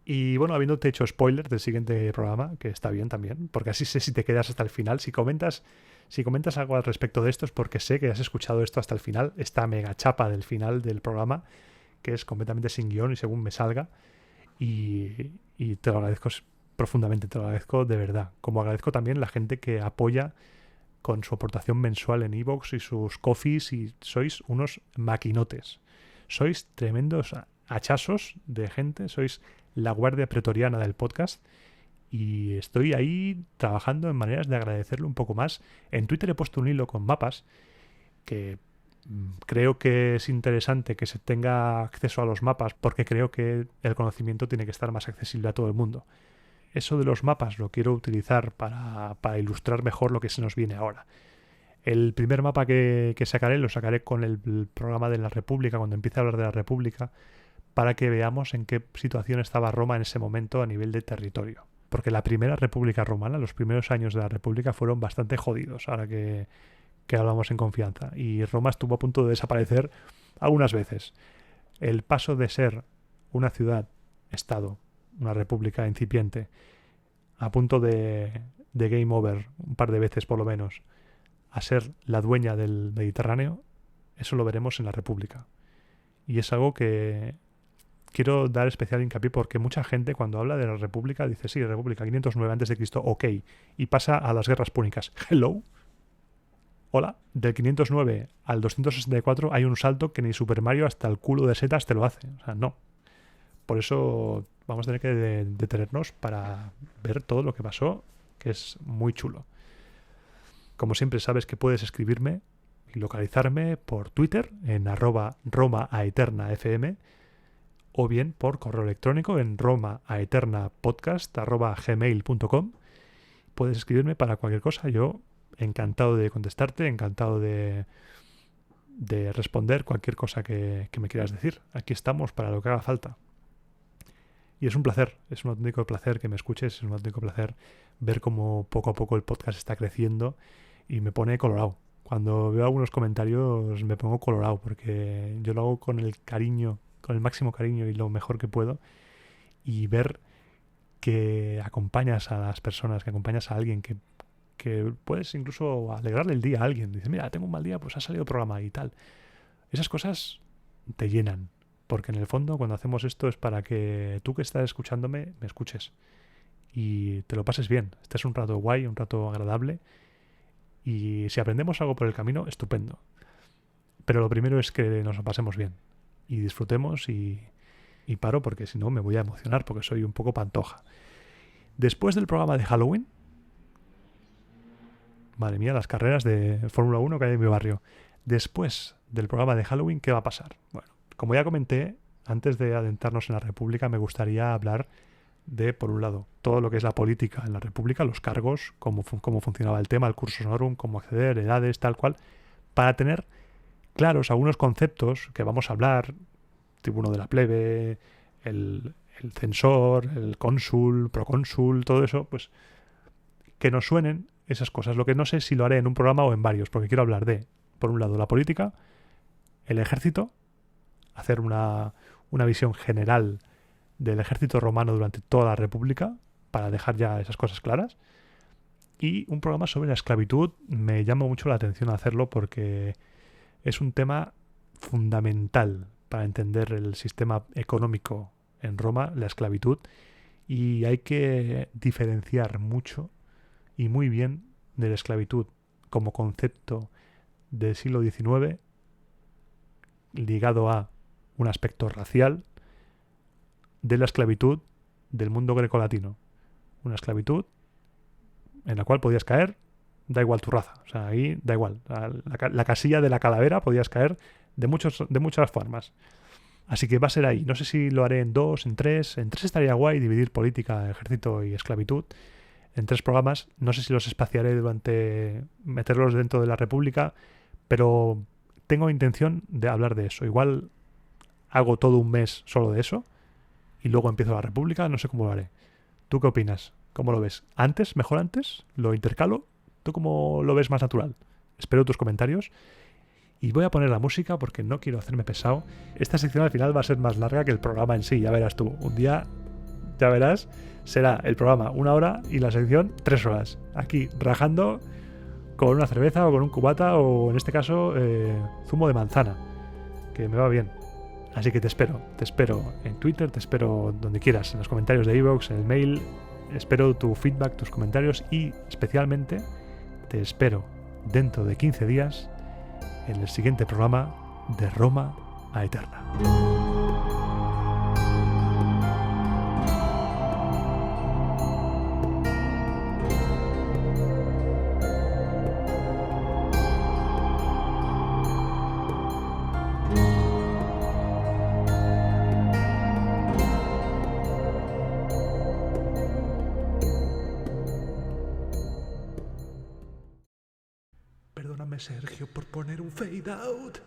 [SPEAKER 1] Y bueno, habiéndote hecho spoiler del siguiente programa, que está bien también, porque así sé si te quedas hasta el final. Si comentas algo al respecto de esto es porque sé que has escuchado esto hasta el final, esta mega chapa del final del programa, que es completamente sin guión y según me salga. Y te lo agradezco profundamente, te lo agradezco de verdad. Como agradezco también la gente que apoya con su aportación mensual en iVoox y sus coffees, y sois unos maquinotes. Sois tremendos hachazos de gente, sois la guardia pretoriana del podcast, y estoy ahí trabajando en maneras de agradecerlo un poco más. En Twitter he puesto un hilo con mapas que creo que es interesante que se tenga acceso a los mapas, porque creo que el conocimiento tiene que estar más accesible a todo el mundo. Eso de los mapas lo quiero utilizar para ilustrar mejor lo que se nos viene ahora. El primer mapa que sacaré, lo sacaré con el programa de la República, cuando empiece a hablar de la República, para que veamos en qué situación estaba Roma en ese momento a nivel de territorio. Porque la primera República Romana, los primeros años de la República fueron bastante jodidos, ahora que hablamos en confianza. Y Roma estuvo a punto de desaparecer algunas veces. El paso de ser una ciudad-estado, una república incipiente, a punto de game over un par de veces por lo menos, a ser la dueña del Mediterráneo, eso lo veremos en la República. Y es algo que quiero dar especial hincapié, porque mucha gente cuando habla de la República dice, sí, República 509 a.C., ok, y pasa a las guerras púnicas. Hello. Hola, del 509 al 264 hay un salto que ni Super Mario hasta el culo de setas te lo hace. O sea, no. Por eso vamos a tener que detenernos para ver todo lo que pasó, que es muy chulo. Como siempre, sabes que puedes escribirme y localizarme por Twitter en @RomaAeternafm, o bien por correo electrónico en romaaeternapodcast@gmail.com. Puedes escribirme para cualquier cosa. Yo encantado de contestarte, encantado de responder cualquier cosa que me quieras decir. Aquí estamos para lo que haga falta. Y es un placer, es un auténtico placer que me escuches, es un auténtico placer ver cómo poco a poco el podcast está creciendo, y me pone colorado. Cuando veo algunos comentarios me pongo colorado, porque yo lo hago con el cariño, con el máximo cariño y lo mejor que puedo, y ver que acompañas a las personas, que acompañas a alguien, que puedes incluso alegrarle el día a alguien. Dice, mira, tengo un mal día, pues ha salido el programa y tal. Esas cosas te llenan, porque en el fondo cuando hacemos esto es para que tú que estás escuchándome me escuches y te lo pases bien. Este es un rato guay, un rato agradable, y si aprendemos algo por el camino, estupendo. Pero lo primero es que nos lo pasemos bien y disfrutemos, y paro porque si no me voy a emocionar, porque soy un poco pantoja. Después del programa de Halloween, madre mía, las carreras de Fórmula 1 que hay en mi barrio. Después del programa de Halloween, ¿qué va a pasar? Bueno, como ya comenté, antes de adentrarnos en la República, me gustaría hablar de, por un lado, todo lo que es la política en la República, los cargos, cómo funcionaba el tema, el cursus honorum, cómo acceder, edades, tal cual, para tener claros algunos conceptos que vamos a hablar, tribuno de la plebe, el censor, el cónsul, procónsul, todo eso, pues que nos suenen esas cosas. Lo que no sé si lo haré en un programa o en varios, porque quiero hablar de, por un lado, la política, el ejército, hacer una visión general del ejército romano durante toda la República, para dejar ya esas cosas claras, y un programa sobre la esclavitud. Me llama mucho la atención hacerlo porque es un tema fundamental para entender el sistema económico en Roma la esclavitud y hay que diferenciar mucho y muy bien de la esclavitud como concepto del siglo XIX ligado a un aspecto racial de la esclavitud del mundo grecolatino. Una esclavitud en la cual podías caer, da igual tu raza. O sea, ahí da igual. La casilla de la calavera podías caer de muchas formas. Así que va a ser ahí. No sé si lo haré en 2, en 3. En 3 estaría guay dividir política, ejército y esclavitud. En 3 programas. No sé si los espaciaré durante meterlos dentro de la República, pero tengo intención de hablar de eso. Igual hago todo un mes solo de eso y luego empiezo la República. No sé cómo lo haré. ¿Tú qué opinas? ¿Cómo lo ves? ¿Antes? ¿Mejor antes? ¿Lo intercalo? ¿Tú cómo lo ves más natural? Espero tus comentarios. Y voy a poner la música porque no quiero hacerme pesado. Esta sección al final va a ser más larga que el programa en sí, ya verás tú. Un día, ya verás, será el programa 1 hora y la sección 3 horas. Aquí, rajando con una cerveza o con un cubata o, en este caso, zumo de manzana, que me va bien. Así que te espero en Twitter, te espero donde quieras, en los comentarios de iVoox, en el mail. Espero tu feedback, tus comentarios y, especialmente, te espero dentro de 15 días en el siguiente programa de Roma a Eterna. Perdóname, Sergio, por poner un fade out.